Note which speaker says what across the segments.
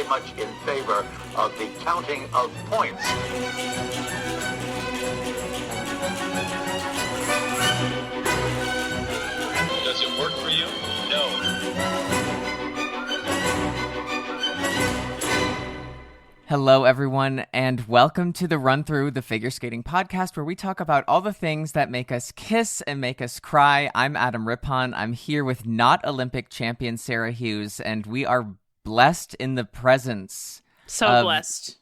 Speaker 1: very much in favor of the counting of points.
Speaker 2: Does it work for you? No.
Speaker 3: Hello, everyone, and welcome to the Run Through the Figure Skating Podcast, where we talk about all the things that make us kiss and make us cry. I'm Adam Rippon. I'm here with not Olympic champion Sarah Hughes, and we are blessed in the presence.
Speaker 4: So blessed.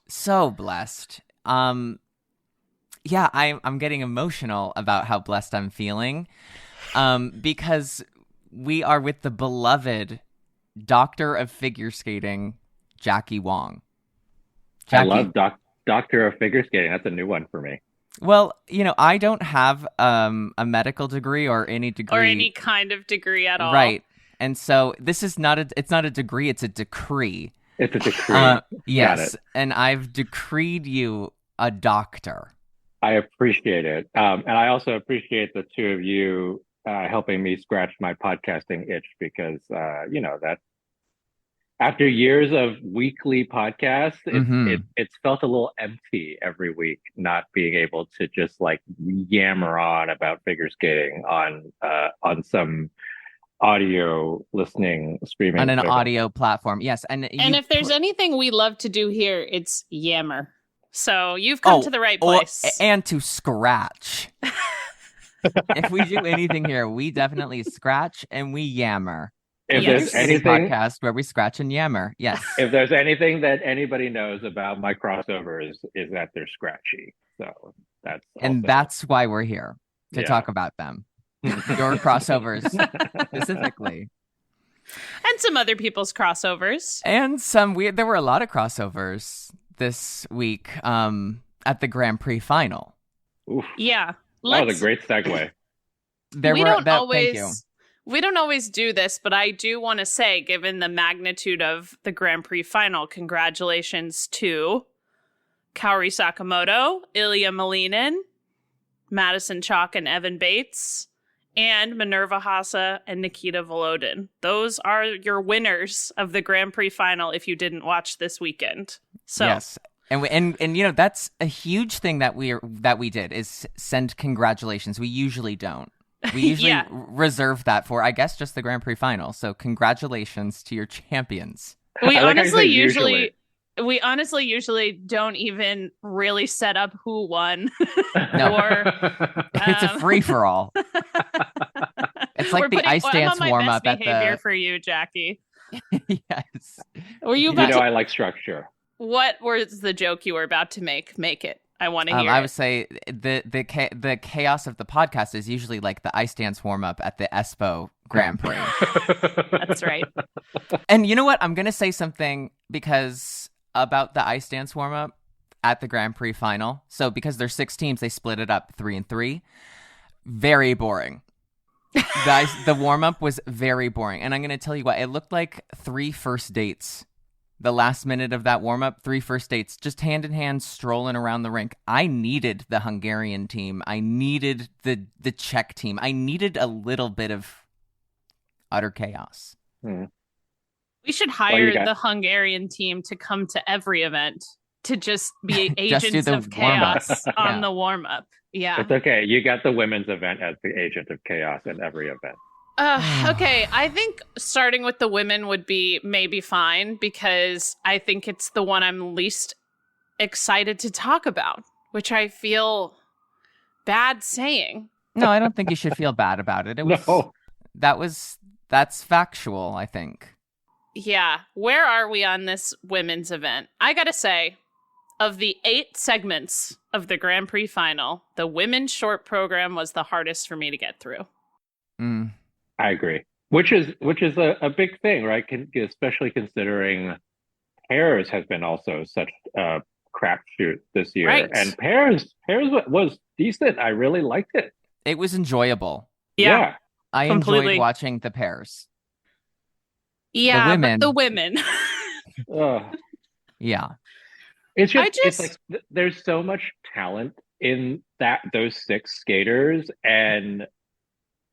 Speaker 3: Yeah, I'm getting emotional about how blessed I'm feeling, because we are with the beloved Doctor of Figure Skating, Jackie Wong.
Speaker 5: Jackie? I love Doctor of Figure Skating. That's a new one for me.
Speaker 3: Well, you know, I don't have a medical degree or any degree.
Speaker 4: Or any kind of degree at all.
Speaker 3: Right. And so this is it's not a degree, it's a decree.
Speaker 5: It's a decree.
Speaker 3: Yes. And I've decreed you a doctor.
Speaker 5: I appreciate it. And I also appreciate the two of you helping me scratch my podcasting itch because, that after years of weekly podcasts, it's felt a little empty every week, not being able to just like yammer on about figure skating on some audio listening streaming
Speaker 3: on an audio platform. Yes. And
Speaker 4: if there's anything we love to do here, it's yammer. So you've come to the right place.
Speaker 3: And to scratch. If we do anything here, we definitely scratch and we yammer.
Speaker 5: If there's anything
Speaker 3: podcast where we scratch and yammer, yes.
Speaker 5: If there's anything that anybody knows about my crossovers, is that they're scratchy. So that's
Speaker 3: why we're here to talk about them. Your crossovers specifically,
Speaker 4: and some other people's crossovers,
Speaker 3: and there were a lot of crossovers this week at the Grand Prix Final.
Speaker 5: Oof.
Speaker 4: Yeah,
Speaker 5: that was a great segue.
Speaker 3: Thank you.
Speaker 4: We don't always do this, but I do want to say, given the magnitude of the Grand Prix Final, congratulations to Kaori Sakamoto, Ilya Malinin, Madison Chalk and Evan Bates, and Minerva Hassa and Nikita Volodin. Those are your winners of the Grand Prix Final if you didn't watch this weekend. So
Speaker 3: yes. And you know, that's a huge thing that we did is send congratulations. We usually don't. We usually reserve that for, I guess, just the Grand Prix Final. So congratulations to your champions.
Speaker 4: We honestly usually don't even really set up who won.
Speaker 3: No. It's a free-for-all. It's like the ice dance warm-up at the...
Speaker 4: for you, Jackie.
Speaker 3: Yes.
Speaker 4: Were you about
Speaker 5: I like structure.
Speaker 4: What was the joke you were about to make? Make it. I want to hear
Speaker 3: I would say the chaos of the podcast is usually like the ice dance warm-up at the Espo Grand Prix.
Speaker 4: That's right.
Speaker 3: And you know what? I'm going to say something about the ice dance warm-up at the Grand Prix Final. So because there's 6 teams, they split it up 3-3. Very boring. The warm-up was very boring. And I'm going to tell you what, it looked like 3 first dates. The last minute of that warm-up, 3 first dates, just hand in hand, strolling around the rink. I needed the Hungarian team. I needed the Czech team. I needed a little bit of utter chaos.
Speaker 5: Hmm.
Speaker 4: We should hire the Hungarian team to come to every event to just be agents of chaos on the warm-up. Yeah.
Speaker 5: It's okay. You got the women's event as the agent of chaos in every event.
Speaker 4: Okay, I think starting with the women would be maybe fine because I think it's the one I'm least excited to talk about, which I feel bad saying.
Speaker 3: No, I don't think you should feel bad about it. That's factual, I think.
Speaker 4: Yeah, where are we on this women's event? I gotta say, of the 8 segments of the Grand Prix Final, the women's short program was the hardest for me to get through.
Speaker 5: I agree. Which is a big thing, right? Especially considering pairs has been also such a crapshoot this year,
Speaker 4: right.
Speaker 5: And pairs was decent. I really liked it.
Speaker 3: It was enjoyable.
Speaker 4: Yeah.
Speaker 3: I enjoyed watching the pairs.
Speaker 4: Yeah,
Speaker 3: the women.
Speaker 4: But the women.
Speaker 3: Yeah.
Speaker 5: It's like there's so much talent in those 6 skaters, and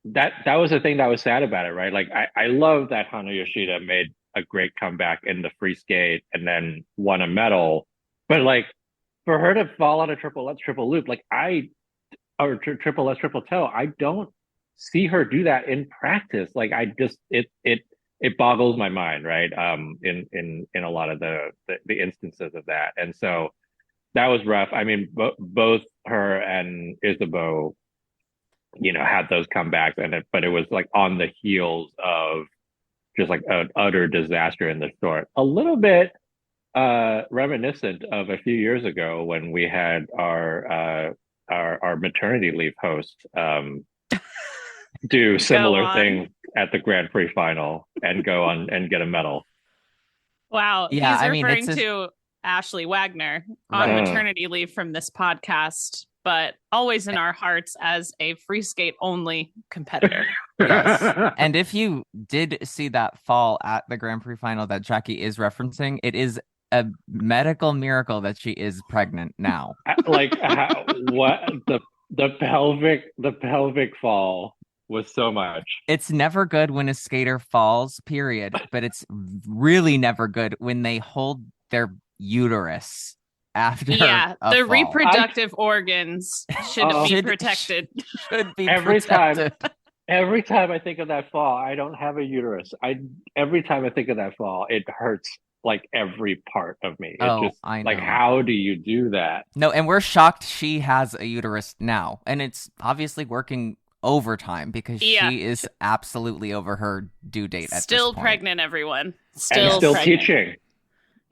Speaker 5: that was the thing that was sad about it, right? Like I love that Hana Yoshida made a great comeback in the free skate and then won a medal. But like for her to fall out of triple Lutz triple loop, like triple Lutz triple toe, I don't see her do that in practice. Like I just it boggles my mind, right? In a lot of the instances of that, and so that was rough. I mean, both her and Isabeau, had those comebacks, but it was like on the heels of just like an utter disaster in the short. A little bit reminiscent of a few years ago when we had our maternity leave host do similar things at the Grand Prix final and go on and get a medal.
Speaker 4: Wow.
Speaker 3: Yeah,
Speaker 4: He's referring to Ashley Wagner on maternity leave from this podcast, but always in our hearts as a free skate only competitor.
Speaker 3: Yes. And if you did see that fall at the Grand Prix final that Jackie is referencing, it is a medical miracle that she is pregnant now.
Speaker 5: Like what the pelvic fall was so much.
Speaker 3: It's never good when a skater falls, period, but it's really never good when they hold their uterus after a
Speaker 4: the
Speaker 3: fall.
Speaker 4: reproductive organs should be protected.
Speaker 3: Should be
Speaker 5: every
Speaker 3: protected.
Speaker 5: Every time I think of that fall, I don't have a uterus. Every time I think of that fall, it hurts like every part of me.
Speaker 3: I know.
Speaker 5: Like, how do you do that?
Speaker 3: No, and we're shocked she has a uterus now, and it's obviously working overtime because she is absolutely over her due date at
Speaker 4: still
Speaker 3: this point.
Speaker 4: Pregnant, everyone.
Speaker 5: Still
Speaker 4: pregnant.
Speaker 5: Teaching.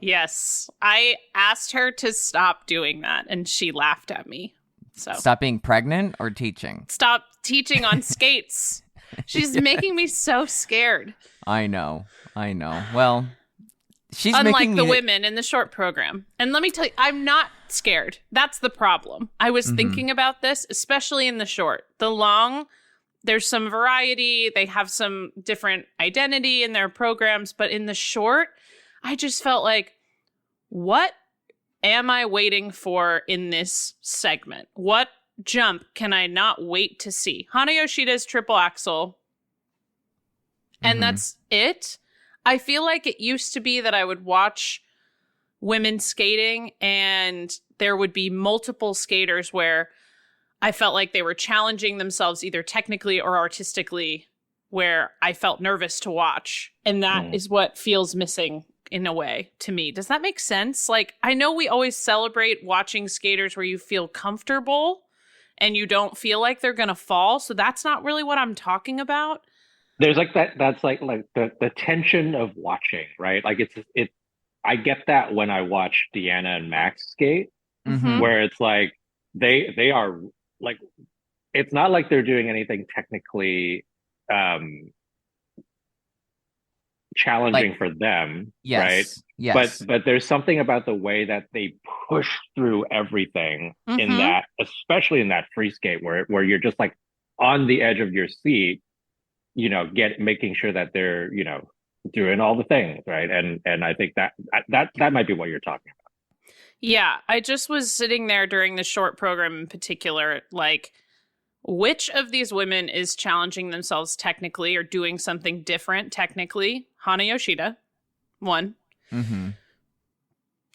Speaker 4: Yes, I asked her to stop doing that, and she laughed at me. So
Speaker 3: stop being pregnant or teaching?
Speaker 4: Stop teaching on skates. She's making me so scared.
Speaker 3: I know. Well, she's
Speaker 4: unlike the women in the short program. And let me tell you, I'm not scared. That's the problem. I was thinking about this, especially in the short. The long, there's some variety. They have some different identity in their programs. But in the short, I just felt like, what am I waiting for in this segment? What jump can I not wait to see? Hana Yoshida's triple axel. And that's it. I feel like it used to be that I would watch women skating and there would be multiple skaters where I felt like they were challenging themselves either technically or artistically, where I felt nervous to watch. And that is what feels missing in a way to me. Does that make sense? Like, I know we always celebrate watching skaters where you feel comfortable and you don't feel like they're going to fall. So that's not really what I'm talking about.
Speaker 5: There's like that's like the tension of watching, right? Like I get that when I watch Deanna and Max skate, where it's like they are like, it's not like they're doing anything technically challenging for them, right?
Speaker 3: Yes.
Speaker 5: But there's something about the way that they push through everything in that, especially in that free skate where you're just like on the edge of your seat, making sure that they're, doing all the things, right? And I think that might be what you're talking about.
Speaker 4: Yeah, I just was sitting there during the short program in particular, like, which of these women is challenging themselves technically or doing something different technically? Hana Yoshida, one.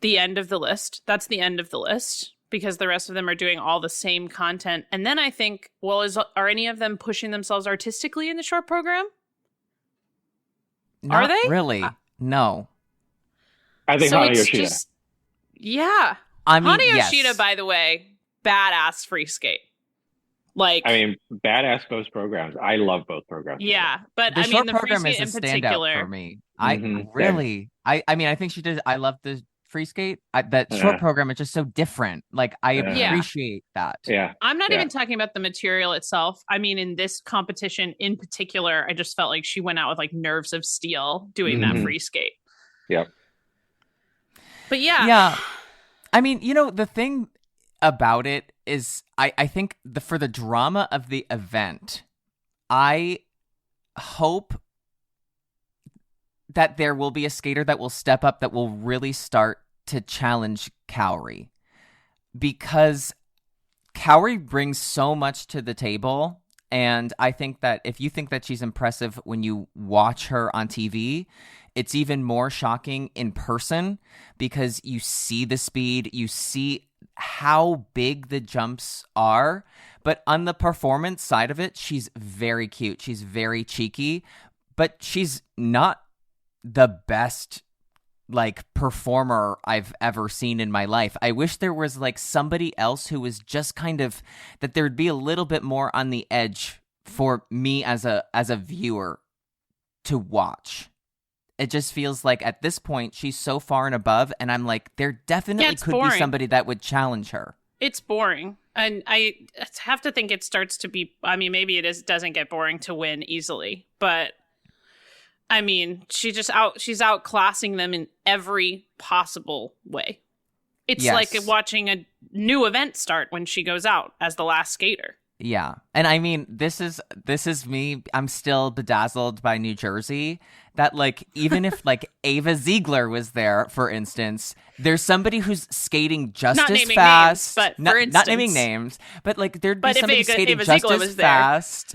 Speaker 4: The end of the list. That's the end of the list, because the rest of them are doing all the same content. And then I think, well, are any of them pushing themselves artistically in the short program?
Speaker 3: Not
Speaker 4: are they?
Speaker 3: Really? No.
Speaker 5: I think Hana Yoshida.
Speaker 4: Yeah.
Speaker 3: I mean,
Speaker 4: Hana Yoshida, by the way, badass free skate. Like,
Speaker 5: I mean, badass both programs. I love both programs.
Speaker 4: Yeah, but
Speaker 3: the
Speaker 4: I mean, the free
Speaker 3: program
Speaker 4: skate
Speaker 3: is a
Speaker 4: in particular
Speaker 3: standout for me. I mean, I think she did. I love the free skate. That short program is just so different. Like, I appreciate that.
Speaker 5: Yeah,
Speaker 4: I'm not even talking about the material itself. I mean, in this competition in particular, I just felt like she went out with like nerves of steel doing that free skate.
Speaker 5: Yep.
Speaker 4: But yeah.
Speaker 3: Yeah. I mean, the thing about it is I think for the drama of the event, I hope that there will be a skater that will step up that will really start to challenge Kaori, because Kaori brings so much to the table. And I think that if you think that she's impressive when you watch her on TV, it's even more shocking in person because you see the speed, you see how big the jumps are. But on the performance side of it, she's very cute. She's very cheeky, but she's not the best like performer I've ever seen in my life. I wish there was like somebody else who was just kind of that there'd be a little bit more on the edge for me as a viewer to watch. It just feels like at this point she's so far and above, and I'm like, there definitely could be somebody that would challenge her.
Speaker 4: It's boring. And I have to think it starts to be, I mean, maybe doesn't get boring to win easily, but I mean, she's outclassing them in every possible way. It's like watching a new event start when she goes out as the last skater.
Speaker 3: Yeah. And I mean, this is me. I'm still bedazzled by New Jersey that like, even if like Ava Ziegler was there, for instance, there's somebody who's skating just
Speaker 4: not
Speaker 3: as
Speaker 4: naming
Speaker 3: fast.
Speaker 4: Names, but
Speaker 3: not,
Speaker 4: for instance,
Speaker 3: not naming names, but like there'd be somebody skating
Speaker 4: Ava
Speaker 3: just
Speaker 4: Ziegler
Speaker 3: as
Speaker 4: was
Speaker 3: fast.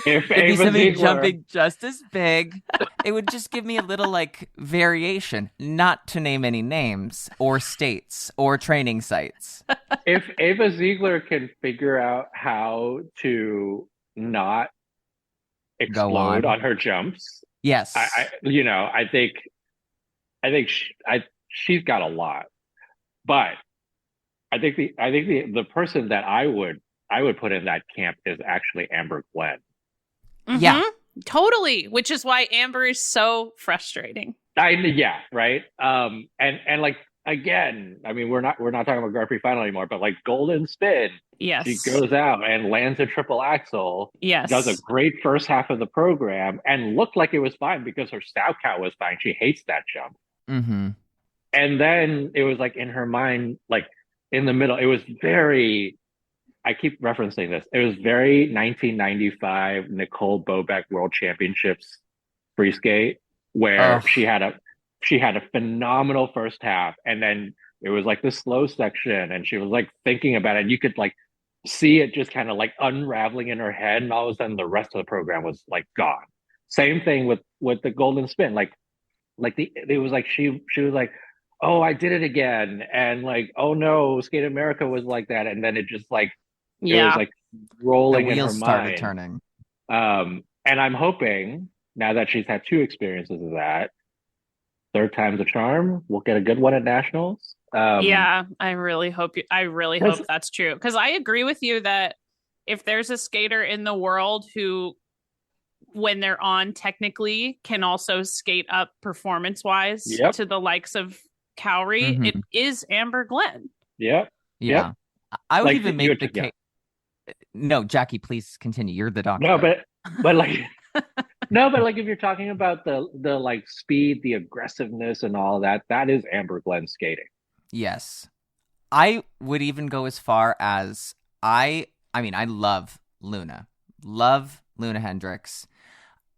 Speaker 5: If
Speaker 3: There'd be
Speaker 5: Ava
Speaker 3: somebody
Speaker 5: Ziegler,
Speaker 3: jumping just as big. It would just give me a little like variation, not to name any names or states or training sites.
Speaker 5: if Ava Ziegler can figure out how to not explode on her jumps,
Speaker 3: yes,
Speaker 5: I think she's got a lot, but I think the person that I would put in that camp is actually Amber Glenn.
Speaker 4: Mm-hmm.
Speaker 3: Yeah,
Speaker 4: totally. Which is why Amber is so frustrating.
Speaker 5: Right. And like again, I mean, we're not talking about Grand Prix Final anymore, but like Golden Spin,
Speaker 4: yes,
Speaker 5: she goes out and lands a triple axel.
Speaker 4: Yes,
Speaker 5: does a great first half of the program and looked like it was fine because her stout count was fine. She hates that jump.
Speaker 3: Mm-hmm.
Speaker 5: And then it was like in her mind, like in the middle, it was very. I keep referencing this. It was very 1995 Nicole Bobeck World Championships free skate, where she had a phenomenal first half, and then it was like the slow section, and she was like thinking about it. And you could like see it just kind of like unraveling in her head, and all of a sudden the rest of the program was like gone. Same thing with the Golden Spin, it was like she was like, oh, I did it again, and like, oh no, Skate America was like that, and then it just like. It was like rolling in her mind. The wheels started
Speaker 3: turning.
Speaker 5: And I'm hoping now that she's had 2 experiences of that, third time's a charm. We'll get a good one at nationals.
Speaker 4: I really hope that's true. Because I agree with you that if there's a skater in the world who, when they're on, technically can also skate up performance-wise to the likes of Cowrie, it is Amber Glenn.
Speaker 5: Yep.
Speaker 3: Yeah. I would even make the case. No, Jackie, please continue. You're the doctor.
Speaker 5: No, but like no, but like if you're talking about the like speed, the aggressiveness and all that, that is Amber Glenn skating.
Speaker 3: Yes. I would even go as far as I love Luna. Love Luna Hendricks.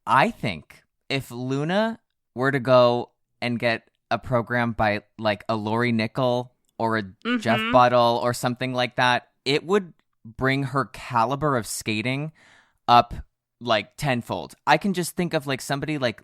Speaker 3: I think if Luna were to go and get a program by like a Lori Nickel or a Jeff Buttle or something like that, it would bring her caliber of skating up like tenfold. I can just think of like somebody like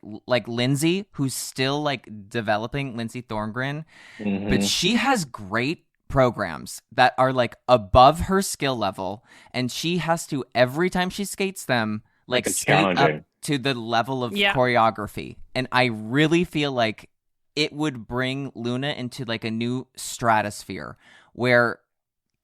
Speaker 3: Lindsay, who's still like developing, Lindsay Thorngren, but she has great programs that are like above her skill level, and she has to, every time she skates them, like skate up to the level of choreography. And I really feel like it would bring Luna into like a new stratosphere where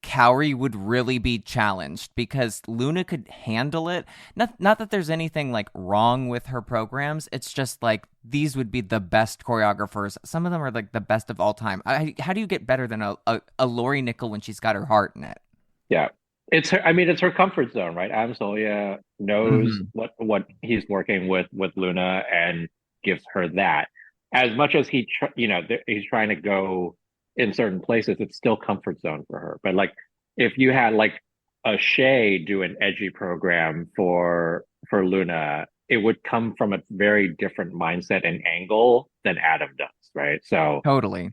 Speaker 3: Cowrie would really be challenged because Luna could handle it. Not that there's anything like wrong with her programs. It's just like these would be the best choreographers. Some of them are like the best of all time. How do you get better than a Lori Nickel when she's got her heart in it?
Speaker 5: Yeah. It's her comfort zone, right? Adam Solia knows what he's working with Luna and gives her that. As much as he's trying to go in certain places, it's still comfort zone for her. But like if you had like a Shay do an edgy program for Luna, it would come from a very different mindset and angle than Adam does, right? So
Speaker 3: totally.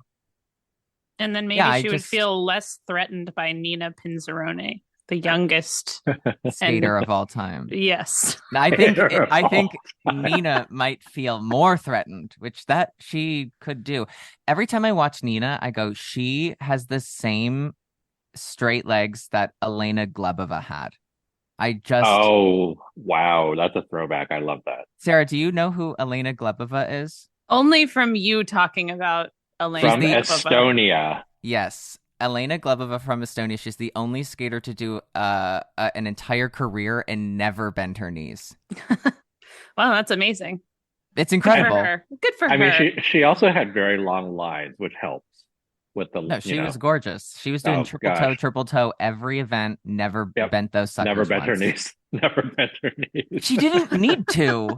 Speaker 4: And then maybe she would feel less threatened by Nina Pinzerone. The youngest
Speaker 3: skater of all time.
Speaker 4: Yes.
Speaker 3: I think Nina might feel more threatened, which that she could do. Every time I watch Nina, I go, she has the same straight legs that Elena Glebova had.
Speaker 5: Oh, wow. That's a throwback. I love that.
Speaker 3: Sarah, do you know who Elena Glebova is?
Speaker 4: Only from you talking about Elena
Speaker 5: From
Speaker 4: Glebova.
Speaker 5: Estonia.
Speaker 3: Yes. Elena Glebova from Estonia. She's the only skater to do an entire career and never bend her knees.
Speaker 4: Wow, that's amazing.
Speaker 3: It's incredible.
Speaker 4: Good for her.
Speaker 5: I mean, she also had very long lines, which helps with the.
Speaker 3: No, she was gorgeous. She was doing triple toe every event. Never bent those suckers.
Speaker 5: Never bent her knees. Never bent her knees.
Speaker 3: She didn't need to.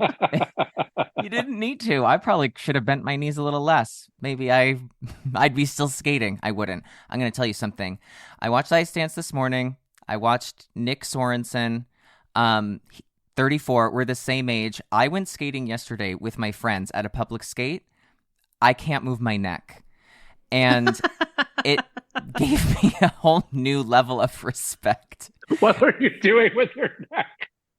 Speaker 3: You didn't need to. I probably should have bent my knees a little less. Maybe I'd be still skating. I wouldn't. I'm going to tell you something. I watched Ice Dance this morning. I watched Nick Sorensen. 34. We're the same age. I went skating yesterday with my friends at a public skate. I can't move my neck. And it gave me a whole new level of respect.
Speaker 5: What were you doing with your neck?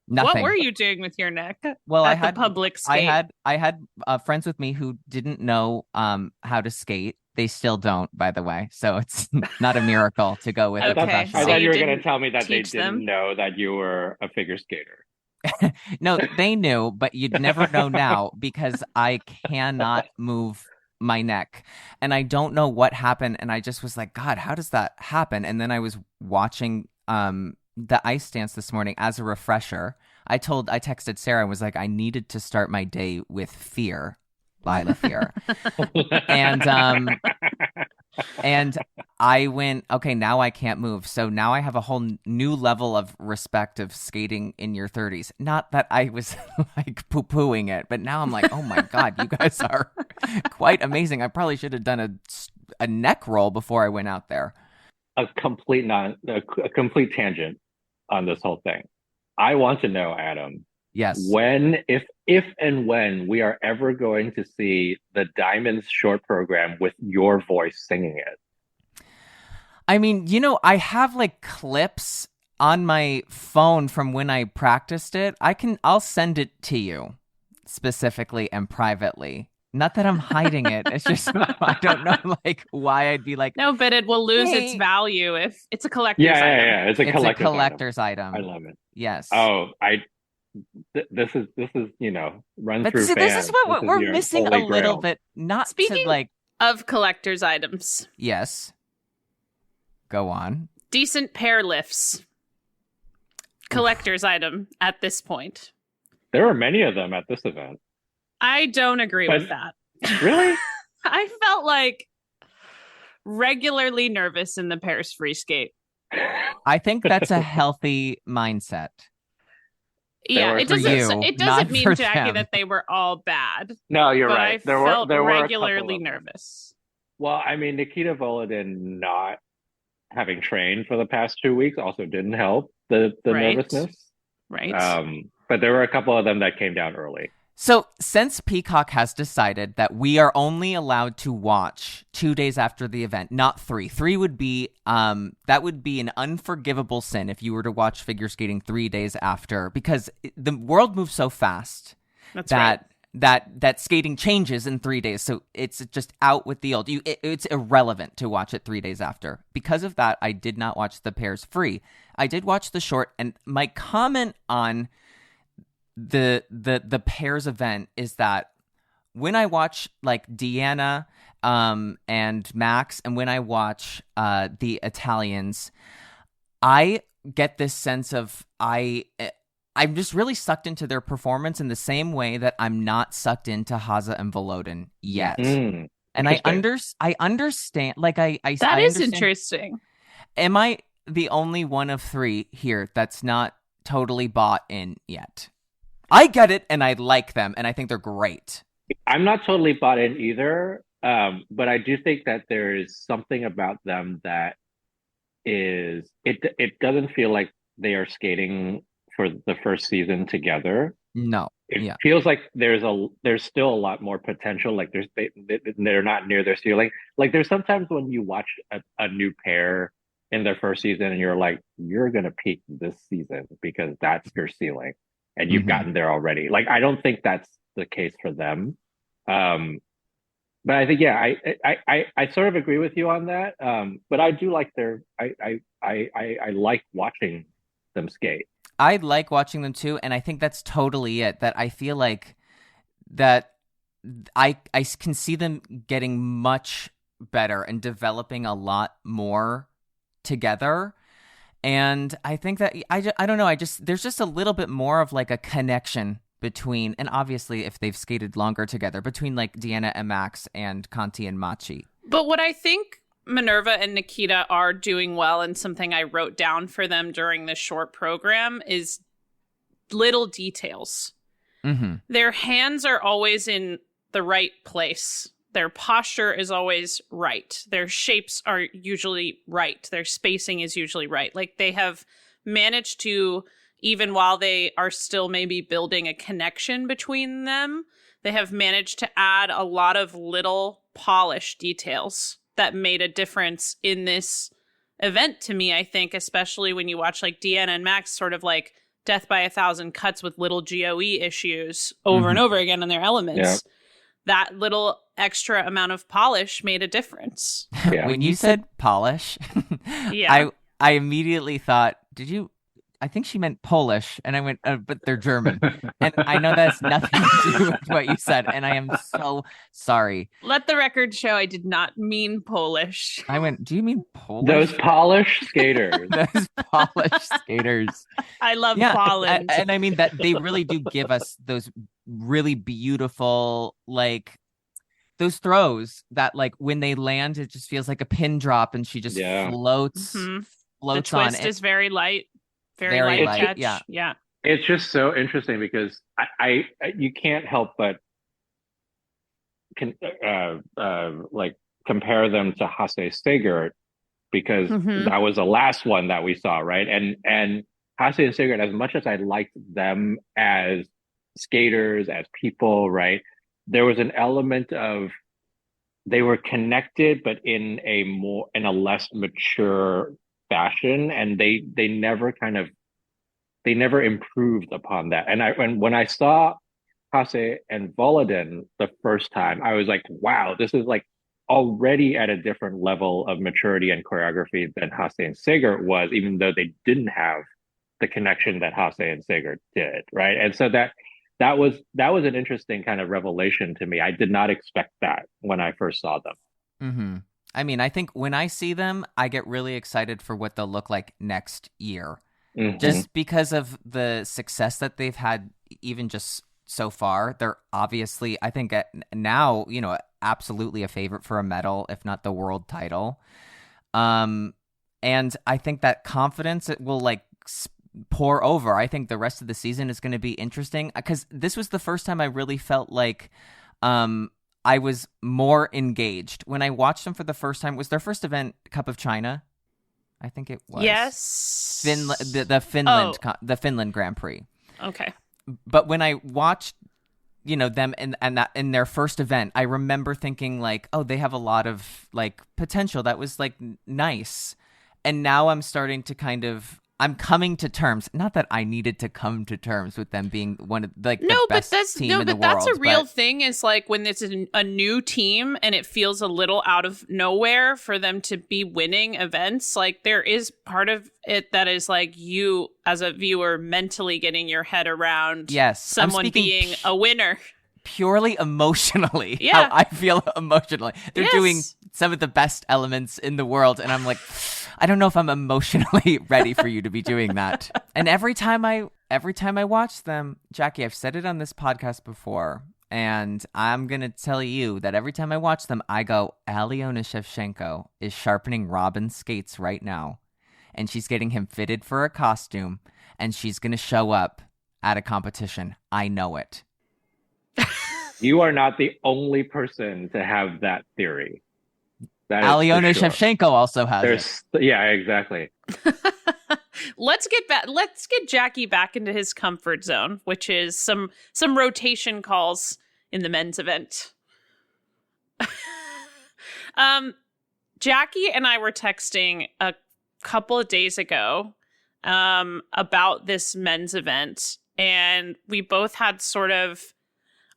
Speaker 3: Nothing.
Speaker 4: What were you doing with your neck?
Speaker 3: Well,
Speaker 4: I had public skate.
Speaker 3: I had friends with me who didn't know how to skate. They still don't, by the way. So it's not a miracle to go with a professional.
Speaker 5: I thought you were going to tell me that they didn't know that you were a figure skater.
Speaker 3: No, they knew, but you'd never know now because I cannot move my neck. And I don't know what happened. And I just was like, God, how does that happen? And then I was watching the Ice Dance this morning as a refresher. I texted Sarah and was like, I needed to start my day with fear, Lila Fear. And I went, okay, now I can't move. So now I have a whole new level of respect of skating in your 30s. Not that I was like poo-pooing it, but now I'm like, oh my God, you guys are quite amazing. I probably should have done a neck roll before I went out there.
Speaker 5: A complete tangent on this whole thing. I want to know, Adam.
Speaker 3: Yes.
Speaker 5: If and when we are ever going to see the Diamonds short program with your voice singing it.
Speaker 3: I mean, I have like clips on my phone from when I practiced it. I'll send it to you specifically and privately. Not that I'm hiding it. It's just I don't know like why I'd be like,
Speaker 4: no, but it will lose its value if it's a collector's item.
Speaker 5: Yeah. It's a collector's
Speaker 3: item.
Speaker 5: I love it.
Speaker 3: Yes.
Speaker 5: Oh, this is run
Speaker 3: but
Speaker 5: through
Speaker 3: see,
Speaker 5: fans.
Speaker 3: This is what we're missing a little bit. Not
Speaker 4: speaking
Speaker 3: to like
Speaker 4: of collector's items.
Speaker 3: Yes. Go on.
Speaker 4: Decent pair lifts. Collector's item at this point.
Speaker 5: There were many of them at this event.
Speaker 4: I don't agree with that.
Speaker 5: Really?
Speaker 4: I felt like regularly nervous in the pairs free skate.
Speaker 3: I think that's a healthy mindset.
Speaker 4: Yeah, it doesn't mean, Jackie, that they were all bad.
Speaker 5: No, you're
Speaker 4: but
Speaker 5: right.
Speaker 4: I felt regularly nervous.
Speaker 5: Well, I mean, Nikita Volodin not having trained for the past 2 weeks also didn't help the nervousness.
Speaker 4: Right.
Speaker 5: But there were a couple of them that came down early.
Speaker 3: So since Peacock has decided that we are only allowed to watch 2 days after the event, not 3. 3 would be that would be an unforgivable sin if you were to watch figure skating 3 days after, because the world moves so fast that skating changes in 3 days. So it's just out with the old. It's irrelevant to watch it 3 days after. Because of that, I did not watch the pairs free. I did watch the short, and my comment on the pairs event is that when I watch like Deanna and Max, and when I watch the Italians, I get this sense of I'm just really sucked into their performance in the same way that I'm not sucked into Haza and Volodin yet. And I understand, like I
Speaker 4: that is
Speaker 3: understand.
Speaker 4: Interesting.
Speaker 3: Am I the only one of 3 here that's not totally bought in yet? I get it, and I like them, and I think they're great.
Speaker 5: I'm not totally bought in either, but I do think that there is something about them that is it doesn't feel like they are skating for the first season together.
Speaker 3: No,
Speaker 5: it feels like there's still a lot more potential. Like they're not near their ceiling. Like there's sometimes when you watch a new pair in their first season and you're like, you're going to peak this season because that's your ceiling and you've gotten there already. Like, I don't think that's the case for them. But I think, yeah, I sort of agree with you on that. But I do like I like watching them skate.
Speaker 3: I like watching them too, and I think that's totally it. That I feel like that I can see them getting much better and developing a lot more together. And I think that I don't know, there's just a little bit more of like a connection between, and obviously if they've skated longer together, between like Deanna and Max and Conti and Machi.
Speaker 4: But what I think Minerva and Nikita are doing well, and something I wrote down for them during this short program, is little details.
Speaker 3: Mm-hmm.
Speaker 4: Their hands are always in the right place. Their posture is always right. Their shapes are usually right. Their spacing is usually right. Like, they have managed to, even while they are still maybe building a connection between them, they have managed to add a lot of little polished details that made a difference in this event to me, I think, especially when you watch like Deanna and Max sort of like death by 1,000 cuts with little GOE issues over and over again in their elements.
Speaker 5: Yeah.
Speaker 4: That little extra amount of polish made a difference.
Speaker 5: Yeah.
Speaker 3: When you said polish,
Speaker 4: Yeah.
Speaker 3: I immediately thought, I think she meant Polish, and I went, but they're German. And I know that has nothing to do with what you said, and I am so sorry.
Speaker 4: Let the record show I did not mean Polish.
Speaker 3: I went, do you mean Polish?
Speaker 5: Those polished skaters.
Speaker 3: Those polished skaters.
Speaker 4: I love
Speaker 3: Yeah,
Speaker 4: Poland.
Speaker 3: and I mean that they really do give us those really beautiful, like, those throws that, like, when they land, it just feels like a pin drop, and she just floats
Speaker 4: The
Speaker 3: floats on.
Speaker 4: twist is very light. Very
Speaker 3: Very
Speaker 4: light
Speaker 3: light,
Speaker 4: catch.
Speaker 3: yeah.
Speaker 5: It's just so interesting because I you can't help but like compare them to Hasse Sigurd because that was the last one that we saw, right? And Hasse and Sigurd, as much as I liked them as skaters, as people, right, there was an element of they were connected, but in a less mature fashion, and they never improved upon that. And when I saw Hasse and Volodin the first time, I was like, wow, this is like already at a different level of maturity and choreography than Hasse and Sigurd was, even though they didn't have the connection that Hasse and Sigurd did, right? And so that was an interesting kind of revelation to me. I did not expect that when I first saw them.
Speaker 3: Mm-hmm. I mean, I think when I see them, I get really excited for what they'll look like next year.
Speaker 5: Mm-hmm.
Speaker 3: Just because of the success that they've had, even just so far. They're obviously, I think now, absolutely a favorite for a medal, if not the world title. And I think that confidence, it will like pour over. I think the rest of the season is going to be interesting because this was the first time I really felt like I was more engaged. When I watched them for the first time, was their first event Cup of China? I think it was.
Speaker 4: Yes.
Speaker 3: The Finland Grand Prix.
Speaker 4: Okay.
Speaker 3: But when I watched, them and that in their first event, I remember thinking like, oh, they have a lot of like potential. That was like nice. And now I'm starting to I'm coming to terms. Not that I needed to come to terms with them being one of the best team in the world.
Speaker 4: That's a real thing. Is like when it's a new team and it feels a little out of nowhere for them to be winning events. Like there is part of it that is like you as a viewer mentally getting your head around someone being a winner.
Speaker 3: Purely emotionally, how I feel emotionally. They're doing some of the best elements in the world, and I'm like, I don't know if I'm emotionally ready for you to be doing that. And every time I watch them, Jackie, I've said it on this podcast before, and I'm gonna tell you that every time I watch them, I go, Aliona Shevchenko is sharpening Robin's skates right now, and she's getting him fitted for a costume, and she's gonna show up at a competition. I know it.
Speaker 5: You are not the only person to have that theory.
Speaker 3: Aliona Shevchenko also has it.
Speaker 5: Yeah, exactly.
Speaker 4: Let's get Jackie back into his comfort zone, which is some rotation calls in the men's event. Jackie and I were texting a couple of days ago about this men's event, and we both had sort of,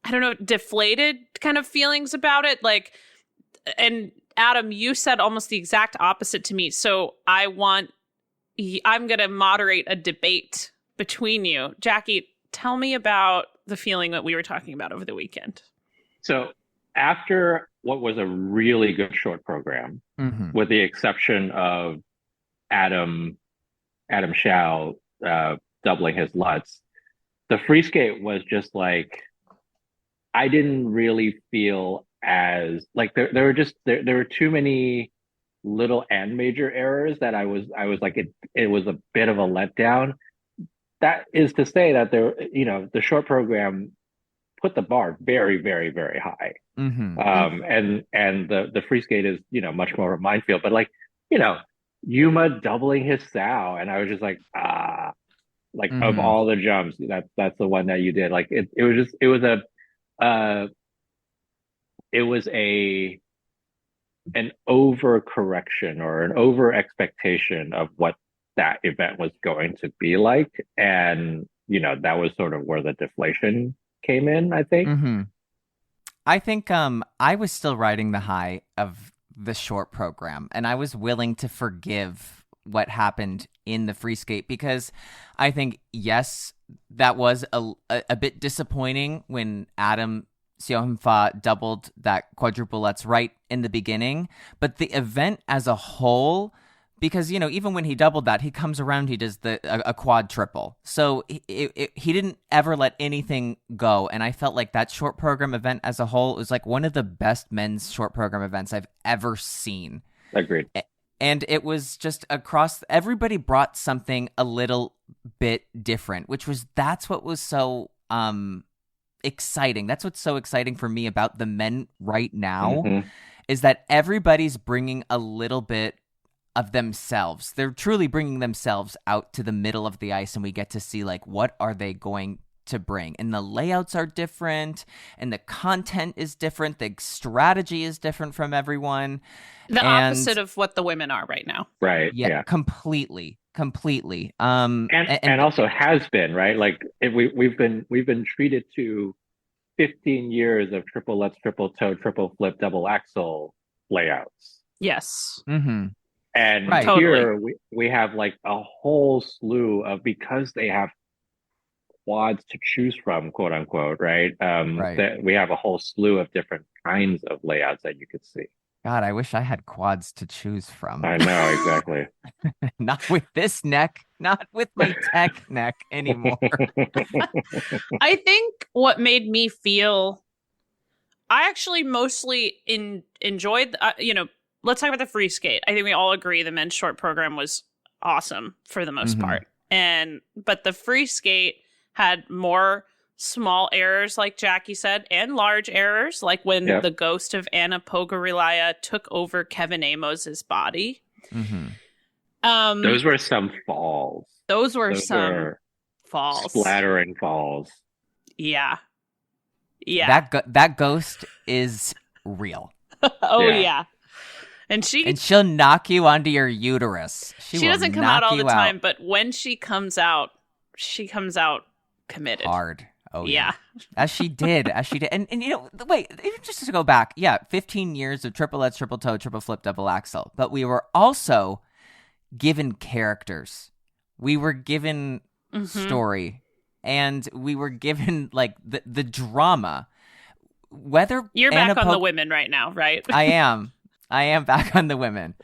Speaker 4: I don't know, deflated kind of feelings about it. Like, and Adam, you said almost the exact opposite to me. So I'm going to moderate a debate between you. Jackie, tell me about the feeling that we were talking about over the weekend.
Speaker 5: So after what was a really good short program, with the exception of Adam Shao doubling his Lutz, the free skate was just like, I didn't really feel as like there were too many little and major errors that I was like it was a bit of a letdown. That is to say that the short program put the bar very, very, very high. And the free skate is, much more of a minefield, but like, Yuma doubling his sow, and I was just like, of all the jumps, that's the one that you did. Like it was an overcorrection or an over expectation of what that event was going to be like, and that was sort of where the deflation came in, I think.
Speaker 3: I think I was still riding the high of the short program, and I was willing to forgive what happened in the free skate, because I think, yes, that was a bit disappointing when Adam Siohimfa doubled that quadruple Lutz right in the beginning, but the event as a whole, because even when he doubled that, he comes around, he does a quad triple, so he didn't ever let anything go, and I felt like that short program event as a whole was like one of the best men's short program events I've ever seen.
Speaker 5: Agreed.
Speaker 3: And it was just across, everybody brought something a little bit different, that's what was so exciting. That's what's so exciting for me about the men right now, is that everybody's bringing a little bit of themselves. They're truly bringing themselves out to the middle of the ice, and we get to see like, what are they going to bring? And the layouts are different, and the content is different. The strategy is different from everyone.
Speaker 4: The opposite of what the women are right now.
Speaker 5: Right.
Speaker 3: Yeah. Completely.
Speaker 5: And also has been, right? Like we've been treated to 15 years of triple Lutz, triple toe, triple flip, double axel layouts.
Speaker 4: Yes.
Speaker 5: And
Speaker 3: right.
Speaker 5: Here we have like a whole slew of, because they have quads to choose from, quote unquote, right? That we have a whole slew of different kinds of layouts that you could see.
Speaker 3: God, I wish I had quads to choose from.
Speaker 5: I know, exactly.
Speaker 3: Not with this neck, not with my tech neck anymore.
Speaker 4: I think what made me feel, I actually mostly enjoyed, let's talk about the free skate. I think we all agree the men's short program was awesome for the most part. But the free skate had more small errors, like Jackie said, and large errors, like when the ghost of Anna Pogarilaya took over Kevin Amos's body.
Speaker 5: Those were some falls.
Speaker 4: Those were falls.
Speaker 5: Splattering falls.
Speaker 4: Yeah.
Speaker 3: That ghost is real.
Speaker 4: Yeah. And
Speaker 3: she'll knock you onto your uterus. She
Speaker 4: doesn't come out all the time, but when she comes out committed.
Speaker 3: Hard. Oh yeah. As she did. And wait, even just to go back, 15 years of triple Lutz, triple toe, triple flip, double axel. But we were also given characters. We were given story, and we were given like the drama. Whether
Speaker 4: you're back on the women right now, right?
Speaker 3: I am back on the women.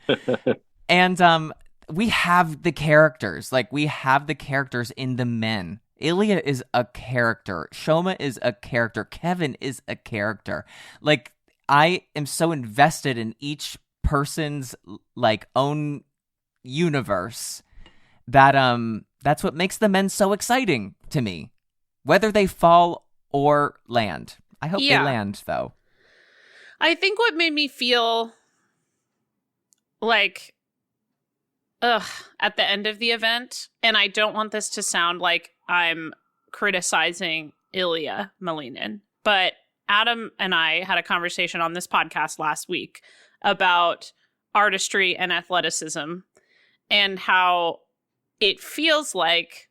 Speaker 3: And we have the characters. Like, we have the characters in the men. Ilya is a character. Shoma is a character. Kevin is a character. Like, I am so invested in each person's like own universe that that's what makes the men so exciting to me. Whether they fall or land. I hope they land, though.
Speaker 4: I think what made me feel like at the end of the event, and I don't want this to sound like I'm criticizing Ilya Malinin, but Adam and I had a conversation on this podcast last week about artistry and athleticism. and how it feels like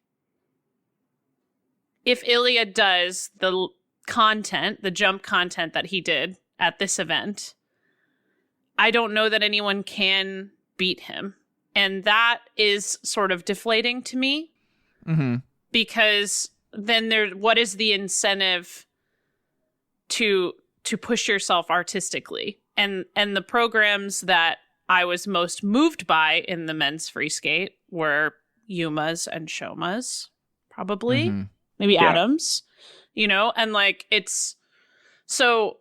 Speaker 4: if Ilya does the jump content that he did at this event, I don't know that anyone can beat him. And that is sort of deflating to me.
Speaker 3: Mm-hmm.
Speaker 4: Because then what is the incentive to push yourself artistically? And the programs that I was most moved by in the men's free skate were Yuma's and Shoma's, probably.
Speaker 3: Mm-hmm.
Speaker 4: Maybe
Speaker 5: Yeah.
Speaker 4: Adams, and like it's so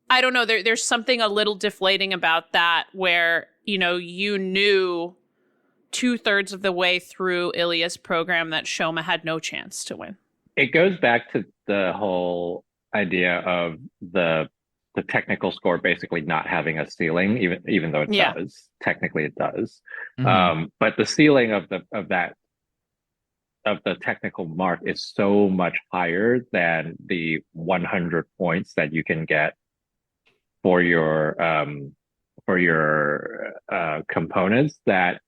Speaker 4: I don't know. There's something a little deflating about that where, you knew 2/3 of the way through Ilya's program that Shoma had no chance to win.
Speaker 5: It goes back to the whole idea of the technical score basically not having a ceiling, even though it does. Technically, it does.
Speaker 3: Mm-hmm.
Speaker 5: But the ceiling of the technical mark is so much higher than the 100 points that you can get for your components, that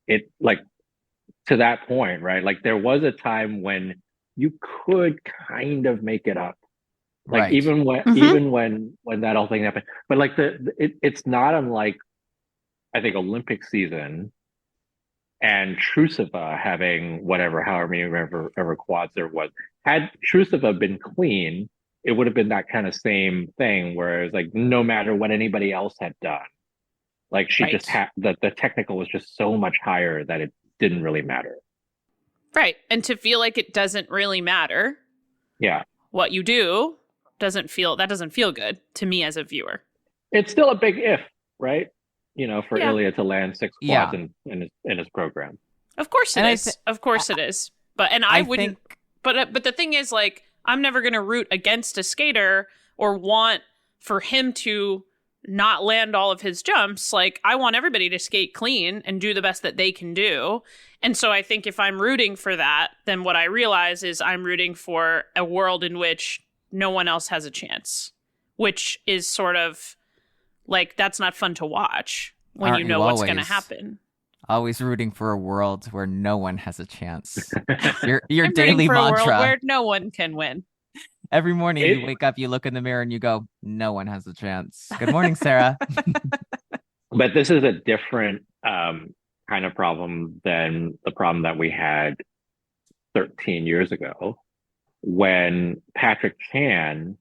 Speaker 5: it, like, to that point, right? Like, there was a time when you could kind of make it up, like,
Speaker 3: Right.
Speaker 5: even when that whole thing happened. But like it's not unlike, I think, Olympic season and Trusova having however many ever quads there was. Had Trusova been clean, it would have been that kind of same thing, where it's like, no matter what anybody else had done, like, she
Speaker 4: Right.
Speaker 5: just had the technical was just so much higher that it didn't really matter.
Speaker 4: Right. And to feel like it doesn't really matter
Speaker 5: Yeah.
Speaker 4: what you do doesn't feel good to me as a viewer.
Speaker 5: It's still a big if, right? For
Speaker 4: Yeah.
Speaker 5: Ilya to land 6 quads in his program.
Speaker 4: Of course it
Speaker 3: And
Speaker 4: is. Of course it is. But I wouldn't. But the thing is, like, I'm never going to root against a skater or want for him to not land all of his jumps. Like, I want everybody to skate clean and do the best that they can do. And so I think if I'm rooting for that, then what I realize is I'm rooting for a world in which no one else has a chance, which is sort of like, that's not fun to watch when
Speaker 3: Aren't
Speaker 4: you know
Speaker 3: you
Speaker 4: what's going to
Speaker 3: always?
Speaker 4: happen.
Speaker 3: Always rooting for a world where no one has a chance. Your
Speaker 4: I'm rooting
Speaker 3: daily
Speaker 4: for a world
Speaker 3: mantra.
Speaker 4: where no one can win.
Speaker 3: Every morning you wake up, you look in the mirror, and you go, "No one has a chance." Good morning, Sarah.
Speaker 5: But this is a different kind of problem than the problem that we had 13 years ago, when Patrick Chan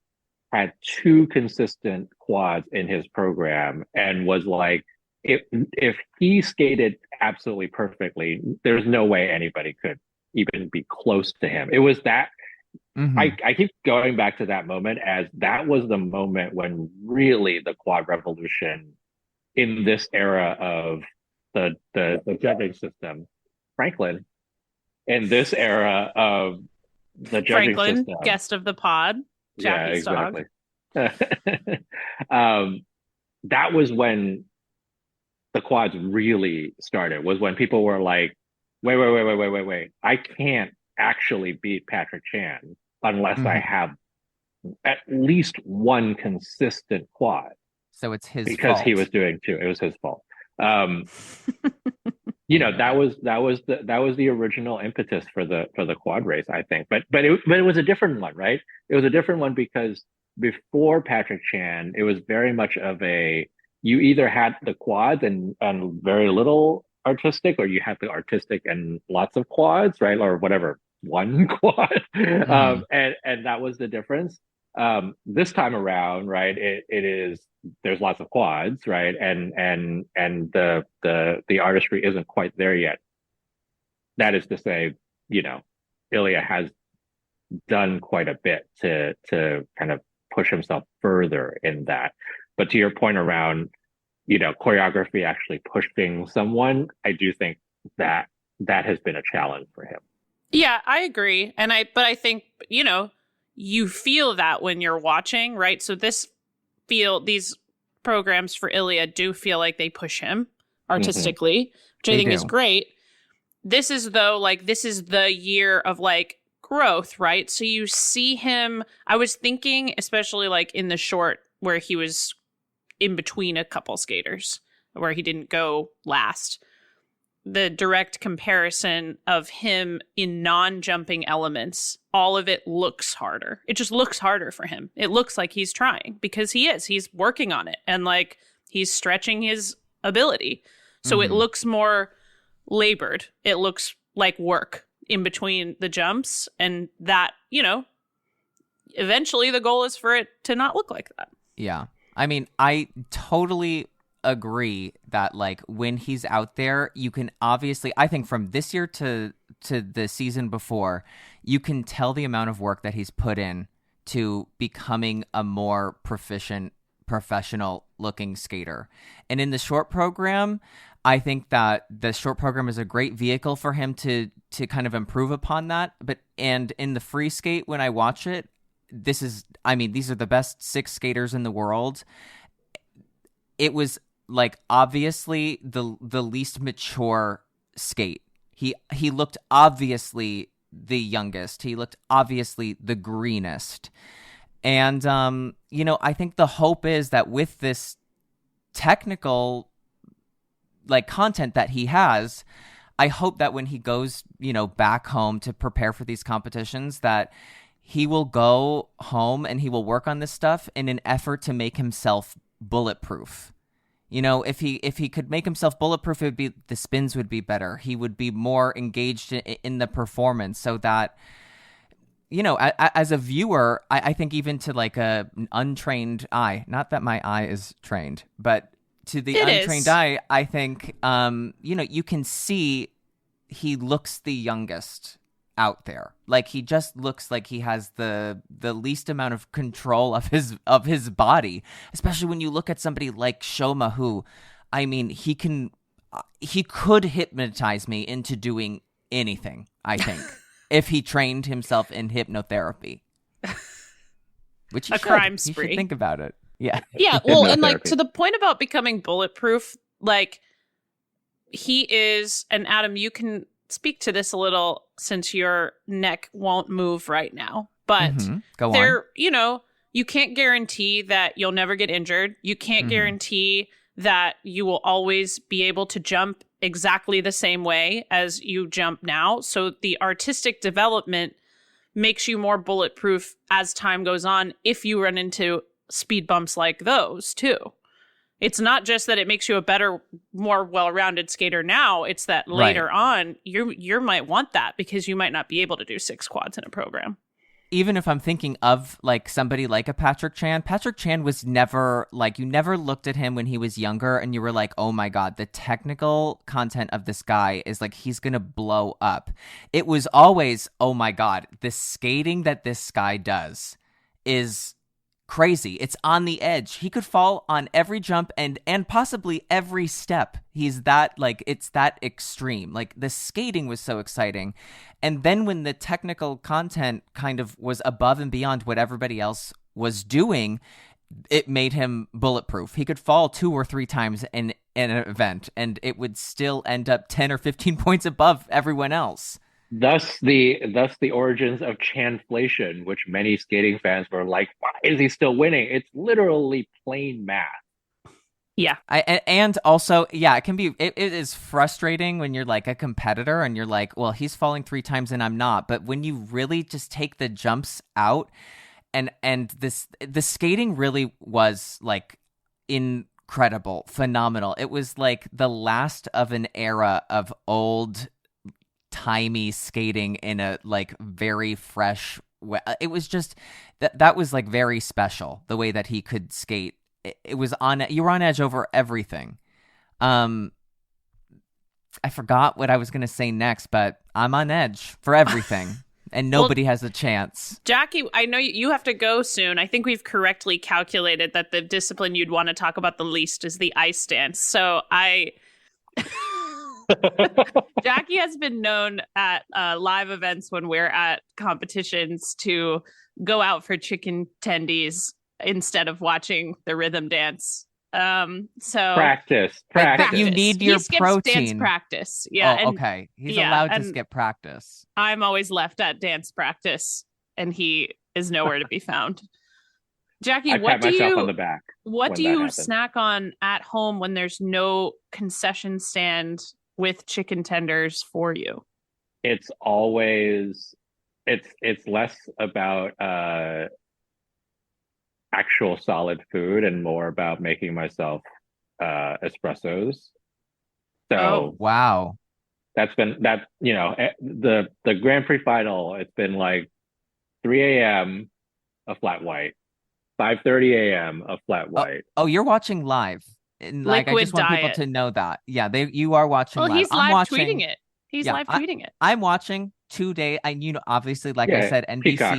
Speaker 5: had 2 consistent quads in his program and was like, if he skated absolutely perfectly, there's no way anybody could even be close to him. It was that.
Speaker 3: Mhm.
Speaker 5: I keep going back to that moment, as that was the moment when really the quad revolution in this era of the judging system, Franklin, in this era of the judging
Speaker 4: Franklin,
Speaker 5: system,
Speaker 4: guest of the pod, Jackie's dog.
Speaker 5: exactly. That was when the quads really started, was when people were like, wait, I can't actually beat Patrick Chan unless I have at least one consistent quad.
Speaker 3: So it's his
Speaker 5: Because
Speaker 3: fault.
Speaker 5: he was doing 2. It was his fault. That was the original impetus for the quad race, I think. But it was a different one, right? It was a different one because before Patrick Chan, it was very much of you either had the quads and very little artistic, or you had the artistic and lots of quads, right? Or whatever, one quad. And that was the difference. This time around, right, it is, there's lots of quads, right? And the artistry isn't quite there yet. That is to say, Ilya has done quite a bit to kind of push himself further in that. But to your point around, choreography actually pushing someone, I do think that has been a challenge for him.
Speaker 4: Yeah, I agree. But I think, you feel that when you're watching, right? So these programs for Ilya do feel like they push him artistically, which I think is great. This is the year of like growth, right? So you see him, I was thinking, especially like in the short where he was in between a couple skaters, where he didn't go last. the direct comparison of him in non-jumping elements, all of it looks harder. It just looks harder for him. It looks like he's trying because he is. He's working on it and like he's stretching his ability. So it looks more labored. It looks like work in between the jumps, and that, you know, eventually the goal is for it to not look like that.
Speaker 3: Yeah. I mean, I totally agree that like when he's out there, you can obviously, I think from this year to the season before, you can tell the amount of work that he's put in to becoming a more proficient, professional looking skater. And in the short program, I think that the short program is a great vehicle for him to kind of improve upon that. And in the free skate, when I watch it, these are the best 6 skaters in the world. It was like obviously the least mature skate. He looked obviously the youngest. He looked obviously the greenest. And I think the hope is that with this technical like content that he has, I hope that when he goes, back home to prepare for these competitions, that he will go home and he will work on this stuff in an effort to make himself bulletproof. If he could make himself bulletproof, the spins would be better. He would be more engaged in the performance, so that, as a viewer, I think even to like an untrained eye, not that my eye is trained, but to the untrained eye, I think, you can see he looks the youngest out there. Like he just looks like he has the least amount of control of his body, especially when you look at somebody like Shoma, who, I mean, he could hypnotize me into doing anything, I think, if he trained himself in hypnotherapy. Which he
Speaker 4: crime
Speaker 3: He
Speaker 4: spree.
Speaker 3: should think about it. Yeah.
Speaker 4: Yeah, well, and like to the point about becoming bulletproof, like he is, and Adam, you can speak to this a little since your neck won't move right now, but
Speaker 3: Go on.
Speaker 4: You can't guarantee that you'll never get injured. You can't guarantee that you will always be able to jump exactly the same way as you jump now. So the artistic development makes you more bulletproof as time goes on if you run into speed bumps like those too. It's not just that it makes you a better, more well-rounded skater now. It's that later on, you might want that because you might not be able to do 6 quads in a program.
Speaker 3: Even if I'm thinking of like somebody like a Patrick Chan was never like, you never looked at him when he was younger and you were like, oh my God, the technical content of this guy is like, he's going to blow up. It was always, oh my God, the skating that this guy does is crazy. It's on the edge. He could fall on every jump and possibly every step. He's that, like, it's that extreme. Like, the skating was so exciting. And then when the technical content kind of was above and beyond what everybody else was doing, it made him bulletproof. He could fall 2 or 3 times in an event and it would still end up 10 or 15 points above everyone else.
Speaker 5: Thus the origins of Chanflation, which many skating fans were like, why is he still winning? It's literally plain math.
Speaker 4: Yeah.
Speaker 3: And also, yeah, it is frustrating when you're like a competitor and you're like, well, he's falling 3 times and I'm not. But when you really just take the jumps out and the skating really was like incredible, phenomenal. It was like the last of an era of old timey skating in a like very fresh way. It was just that was like very special, the way that he could skate. It was you were on edge over everything. I forgot what I was going to say next, but I'm on edge for everything and nobody has a chance.
Speaker 4: Jackie, I know you have to go soon. I think we've correctly calculated that the discipline you'd want to talk about the least is the ice dance. So Jackie has been known at live events when we're at competitions to go out for chicken tendies instead of watching the rhythm dance. So
Speaker 5: practice.
Speaker 3: You need your protein.
Speaker 4: Dance practice. Yeah.
Speaker 3: Oh, okay. He's allowed to skip practice.
Speaker 4: I'm always left at dance practice, and he is nowhere to be found. Jackie,
Speaker 5: I pat myself on the back.
Speaker 4: What do you snack on at home when there's no concession stand with chicken tenders for you?
Speaker 5: It's always it's less about actual solid food and more about making myself espressos. So
Speaker 4: Oh.
Speaker 3: Wow.
Speaker 5: that's been that the Grand Prix final. It's been like 3 a.m. a flat white, 5:30 a.m. a flat white.
Speaker 3: Oh, you're watching live. And like I
Speaker 4: Liquid
Speaker 3: just want people
Speaker 4: diet.
Speaker 3: to know that. Yeah, you are watching
Speaker 4: Well,
Speaker 3: live.
Speaker 4: he's
Speaker 3: I'm
Speaker 4: live
Speaker 3: watching.
Speaker 4: tweeting it. He's
Speaker 3: Yeah,
Speaker 4: live tweeting it.
Speaker 3: I'm watching 2 day. Obviously, like I
Speaker 5: Yeah,
Speaker 3: said, NBC
Speaker 5: Peacock.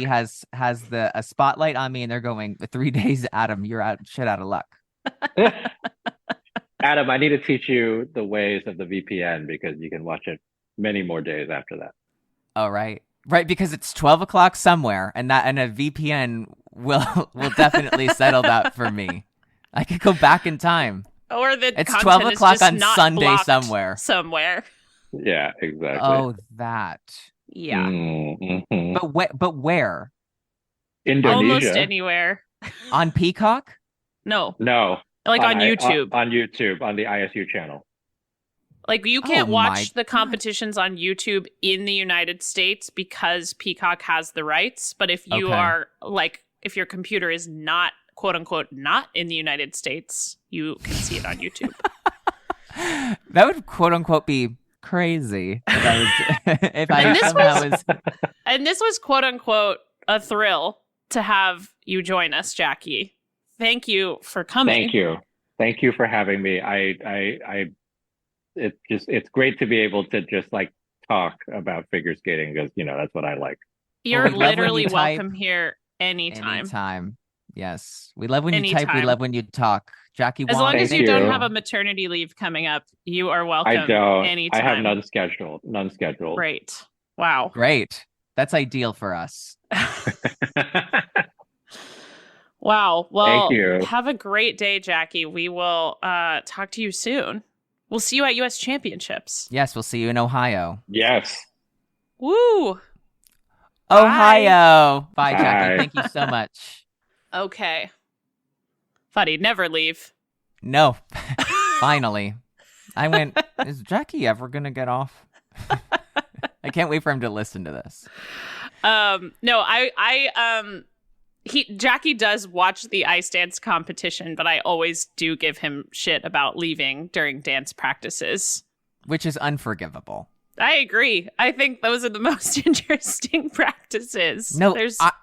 Speaker 3: has a spotlight on me, and they're going 3 days. Adam, you're out of luck.
Speaker 5: Adam, I need to teach you the ways of the VPN because you can watch it many more days after that.
Speaker 3: Oh, right, because it's 12 o'clock somewhere, and a VPN will definitely settle that for me. I could go back in time.
Speaker 4: Or the
Speaker 3: It's
Speaker 4: content
Speaker 3: 12
Speaker 4: is
Speaker 3: o'clock
Speaker 4: just
Speaker 3: on
Speaker 4: not
Speaker 3: Sunday
Speaker 4: blocked
Speaker 3: somewhere.
Speaker 4: Somewhere.
Speaker 5: Yeah, exactly.
Speaker 3: Oh, that.
Speaker 4: Yeah.
Speaker 5: Mm-hmm.
Speaker 3: But where?
Speaker 5: Indonesia.
Speaker 4: Almost anywhere.
Speaker 3: On Peacock?
Speaker 4: No.
Speaker 5: No.
Speaker 4: Like on YouTube.
Speaker 5: On YouTube, on the ISU channel.
Speaker 4: Like you can't
Speaker 3: Oh
Speaker 4: watch
Speaker 3: my
Speaker 4: the competitions on YouTube in the United States because Peacock has the rights. But if you
Speaker 3: Okay.
Speaker 4: are if your computer is not quote unquote not in the United States, you can see it on YouTube.
Speaker 3: That would quote unquote be crazy if I was if I
Speaker 4: And this
Speaker 3: somehow was
Speaker 4: And this was quote unquote a thrill to have you join us, Jackie. Thank you for coming.
Speaker 5: Thank you for having me. It's great to be able to just like talk about figure skating because that's what I like.
Speaker 4: You're
Speaker 3: we love when
Speaker 4: literally
Speaker 3: you type.
Speaker 4: welcome here anytime.
Speaker 3: Anytime. Yes. We love when you type. We
Speaker 4: Anytime.
Speaker 3: love when you talk. Jackie Wong.
Speaker 4: As long as
Speaker 5: Thank
Speaker 4: you don't
Speaker 5: you.
Speaker 4: have a maternity leave coming up, you are welcome
Speaker 5: I don't.
Speaker 4: anytime.
Speaker 5: I have none scheduled.
Speaker 4: Great. Wow.
Speaker 3: Great. That's ideal for us.
Speaker 4: Wow. Well,
Speaker 5: Thank you.
Speaker 4: have a great day, Jackie. We will talk to you soon. We'll see you at U.S. Championships.
Speaker 3: Yes, we'll see you in Ohio.
Speaker 5: Yes.
Speaker 4: Woo.
Speaker 3: Ohio. Bye, Jackie.
Speaker 5: Bye.
Speaker 3: Thank you so much.
Speaker 4: Okay. Thought he'd never leave.
Speaker 3: No. Finally. I went, is Jackie ever going to get off? I can't wait for him to listen to this.
Speaker 4: No, Jackie does watch the ice dance competition, but I always do give him shit about leaving during dance practices.
Speaker 3: Which is unforgivable.
Speaker 4: I agree. I think those are the most interesting practices.
Speaker 3: No,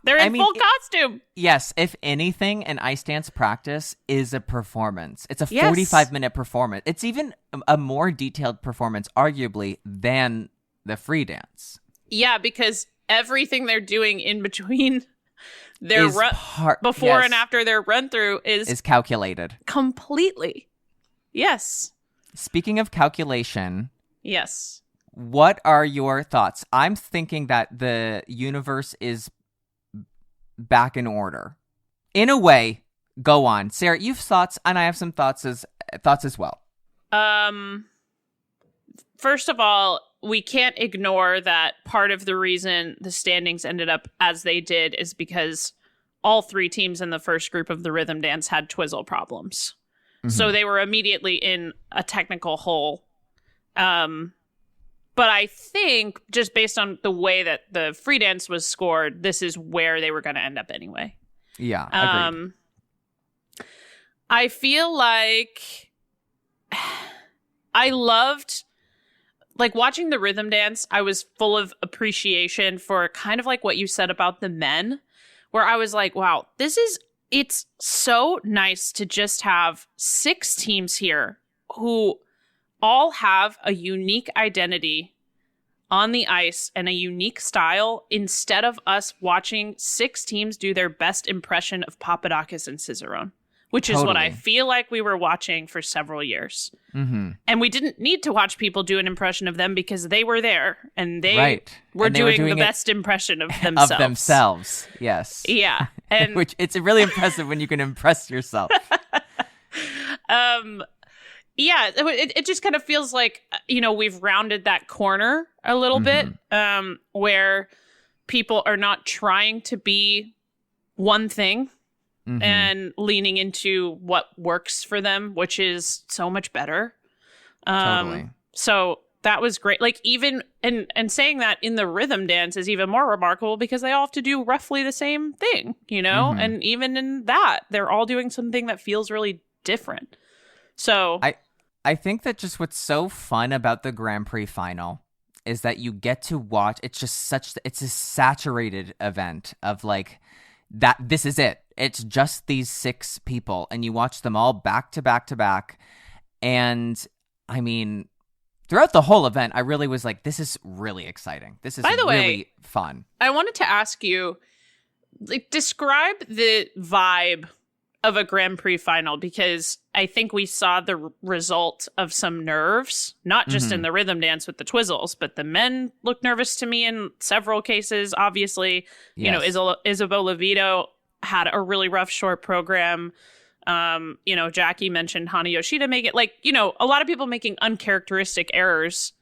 Speaker 4: they're in full costume.
Speaker 3: Yes, if anything, an ice dance practice is a performance. It's a
Speaker 4: Yes.
Speaker 3: 45-minute performance. It's even a more detailed performance, arguably, than the free dance.
Speaker 4: Yeah, because everything they're doing in between their
Speaker 3: Is
Speaker 4: before
Speaker 3: yes,
Speaker 4: and after their run through is
Speaker 3: calculated.
Speaker 4: completely. Yes.
Speaker 3: Speaking of calculation,
Speaker 4: Yes.
Speaker 3: what are your thoughts? I'm thinking that the universe is back in order. In a way, go on. Sarah, you've thoughts, and I have some thoughts as well.
Speaker 4: First of all, we can't ignore that part of the reason the standings ended up as they did is because all three teams in the first group of the rhythm dance had twizzle problems.
Speaker 3: Mm-hmm.
Speaker 4: So they were immediately in a technical hole. But I think just based on the way that the free dance was scored, this is where they were going to end up anyway.
Speaker 3: Yeah, agreed.
Speaker 4: I feel like I loved watching the rhythm dance. I was full of appreciation for kind of like what you said about the men, where I was like, wow, it's so nice to just have 6 teams here who all have a unique identity on the ice and a unique style instead of us watching 6 teams do their best impression of Papadakis and Cicerone, which is what I feel like we were watching for several years.
Speaker 3: Mm-hmm.
Speaker 4: And we didn't need to watch people do an impression of them because they were there and they were doing the best impression of themselves.
Speaker 3: Of themselves, yes.
Speaker 4: Yeah. And
Speaker 3: which it's really impressive when you can impress yourself.
Speaker 4: Yeah, it just kind of feels like, we've rounded that corner a little bit, where people are not trying to be one thing and leaning into what works for them, which is so much better.
Speaker 3: Totally.
Speaker 4: So that was great. Like even and saying that in the rhythm dance is even more remarkable because they all have to do roughly the same thing, you know?
Speaker 3: Mhm.
Speaker 4: And even in that, they're all doing something that feels really different. So
Speaker 3: I think that just what's so fun about the Grand Prix final is that you get to watch. It's a saturated event of like that. This is it. It's just these 6 people, and you watch them all back to back to back. And I mean, throughout the whole event, I really was like, this is really exciting. This is
Speaker 4: By the way,
Speaker 3: really fun.
Speaker 4: I wanted to ask you, like, describe the vibe of a Grand Prix final, because I think we saw the result of some nerves, not just in the rhythm dance with the Twizzles, but the men looked nervous to me in several cases. Obviously, you know, Isabeau Levito had a really rough short program. You know, Jackie mentioned Hana Yoshida make it, like, you know, a lot of people making uncharacteristic errors.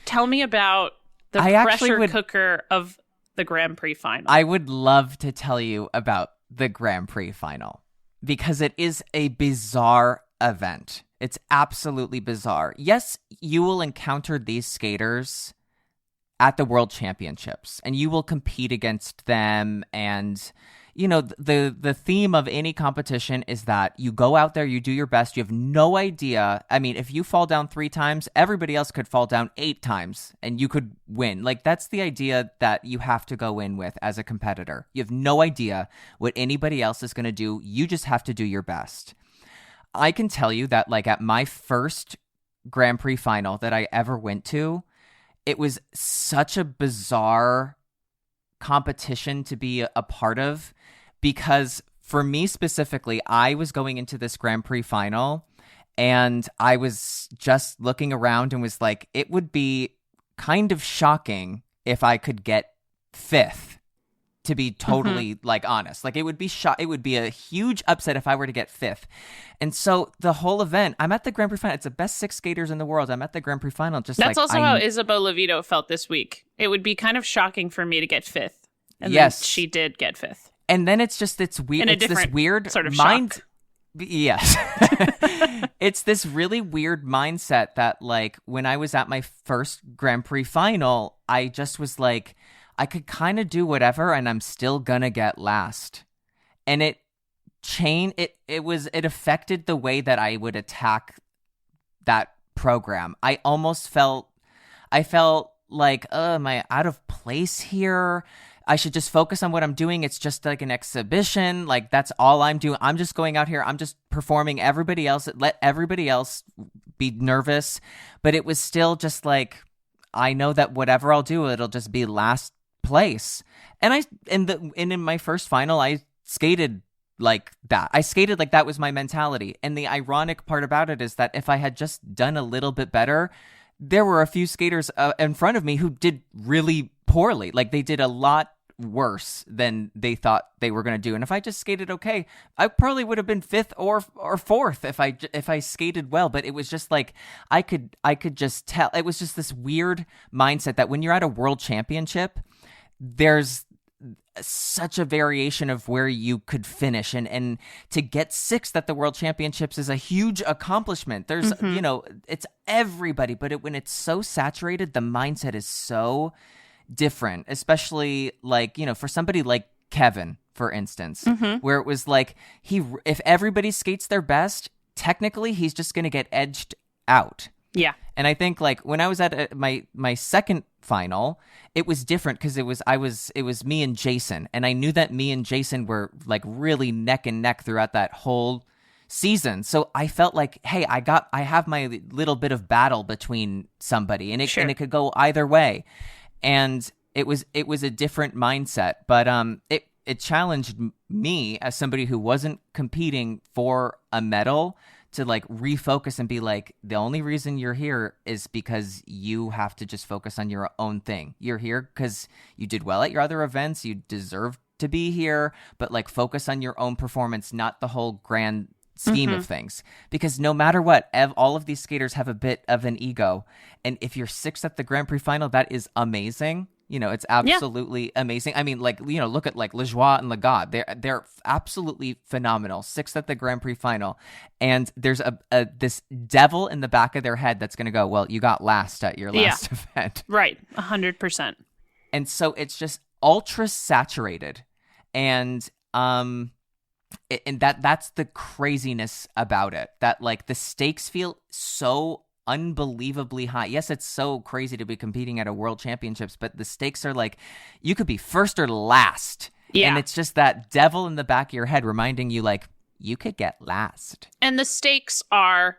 Speaker 4: Tell me about the pressure cooker of the Grand Prix final.
Speaker 3: I would love to tell you about the Grand Prix final because it is a bizarre event. It's absolutely bizarre. Yes, you will encounter these skaters at the World Championships and you will compete against them, and you know, the theme of any competition is that you go out there, you do your best, you have no idea. I mean, if you fall down 3 times, everybody else could fall down 8 times and you could win. Like, that's the idea that you have to go in with as a competitor. You have no idea what anybody else is going to do. You just have to do your best. I can tell you that, like, at my first Grand Prix final that I ever went to, it was such a bizarre competition to be a part of, because for me specifically, I was going into this Grand Prix final and I was just looking around and was like, it would be kind of shocking if I could get 5th, to be totally like honest. Like, it would be it would be a huge upset if I were to get 5th. And so the whole event, I'm at the Grand Prix final. It's the best 6 skaters in the world. I'm at the Grand Prix final.
Speaker 4: That's also how Isabeau Levito felt this week. It would be kind of shocking for me to get 5th. And
Speaker 3: yes,
Speaker 4: then she did get 5th.
Speaker 3: And then it's weird. It's this weird
Speaker 4: sort of
Speaker 3: mind.
Speaker 4: Shock.
Speaker 3: Yes. It's this really weird mindset that, like, when I was at my first Grand Prix final, I just was like, I could kind of do whatever and I'm still gonna get last. And it affected the way that I would attack that program. I felt like, am I out of place here? I should just focus on what I'm doing. It's just like an exhibition. Like, that's all I'm doing. I'm just going out here. I'm just performing. Let everybody else be nervous. But it was still just like, I know that whatever I'll do, it'll just be last place. And in my first final, I skated like that. I skated like that was my mentality. And the ironic part about it is that if I had just done a little bit better, there were a few skaters in front of me who did really poorly. Like, they did a lot worse than they thought they were going to do. And if I just skated okay, I probably would have been 5th or 4th if I skated well. But it was just like, I could just tell. It was just this weird mindset that when you're at a world championship, there's such a variation of where you could finish, and to get 6th at the World Championships is a huge accomplishment. There's you know, it's everybody, but when it's so saturated, the mindset is so different, especially, like, you know, for somebody like Kevin, for instance, where it was like, if everybody skates their best, technically he's just going to get edged out.
Speaker 4: Yeah.
Speaker 3: And I think, like, when I was at my second final, it was different because it was me and Jason, and I knew that me and Jason were, like, really neck and neck throughout that whole season. So I felt like, hey, I have my little bit of battle between somebody, and it could go either way. And it was a different mindset, but it challenged me as somebody who wasn't competing for a medal to, like, refocus and be like, the only reason you're here is because you have to just focus on your own thing. You're here because you did well at your other events. You deserve to be here, but, like, focus on your own performance, not the whole grand scheme of things. Because no matter what, all of these skaters have a bit of an ego. And if you're 6th at the Grand Prix final, that is amazing. It's absolutely amazing. I mean, like, look at like Lejoie and Lagarde. They're absolutely phenomenal. 6th at the Grand Prix Final. And there's this devil in the back of their head that's going to go, well, you got last at your last event.
Speaker 4: Right. 100%.
Speaker 3: And so it's just ultra saturated. And that's the craziness about it, that like the stakes feel so unbelievably high. Yes, it's so crazy to be competing at a world championships, but the stakes are like you could be first or last.
Speaker 4: Yeah.
Speaker 3: And it's just that devil in the back of your head reminding you like you could get last.
Speaker 4: And the stakes are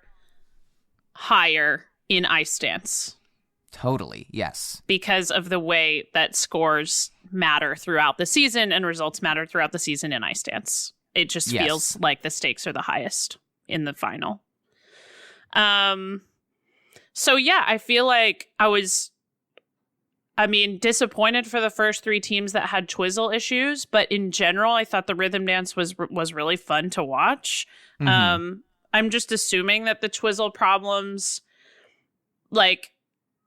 Speaker 4: higher in ice dance.
Speaker 3: Totally, yes.
Speaker 4: Because of the way that scores matter throughout the season and results matter throughout the season in ice dance. It just feels like the stakes are the highest in the final. So yeah, I feel like I was disappointed for the first 3 teams that had twizzle issues, but in general, I thought the rhythm dance was really fun to watch. I'm just assuming that the twizzle problems, like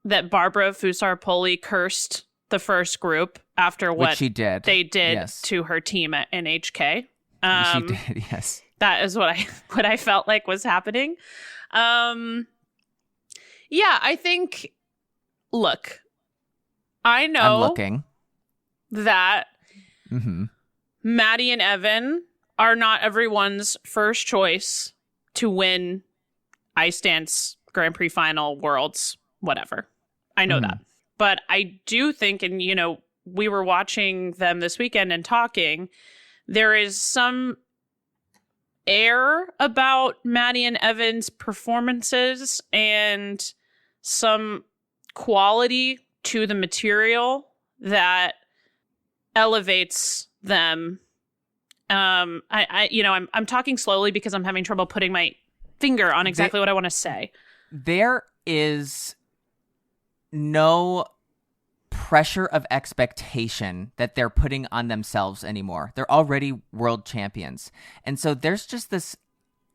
Speaker 4: that Barbara Fusar-Poli cursed the first group after what
Speaker 3: she did.
Speaker 4: They did to her team at NHK.
Speaker 3: She did, yes.
Speaker 4: That is what I felt like was happening. Yeah, I think, look, I know
Speaker 3: I'm looking.
Speaker 4: that Maddie and Evan are not everyone's first choice to win ice dance, Grand Prix Final, Worlds, whatever. I know that. But I do think, and, we were watching them this weekend and talking, there is some air about Maddie and Evan's performances and some quality to the material that elevates them. I'm talking slowly because I'm having trouble putting my finger on exactly what I want to say.
Speaker 3: There is no pressure of expectation that they're putting on themselves anymore. They're already world champions. And so there's just this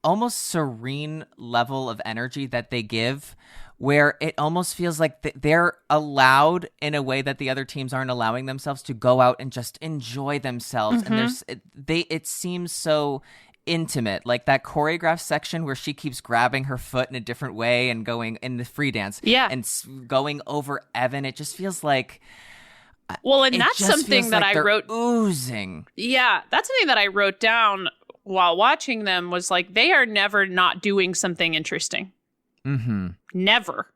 Speaker 3: almost serene level of energy that they give where it almost feels like they're allowed in a way that the other teams aren't allowing themselves to go out and just enjoy themselves. And it seems so intimate, like that choreographed section where she keeps grabbing her foot in a different way and going in the free dance and going over Evan. It just feels like,
Speaker 4: well, and that's something that I wrote
Speaker 3: oozing.
Speaker 4: Yeah, that's something that I wrote down while watching them, was like, they are never not doing something interesting. Never.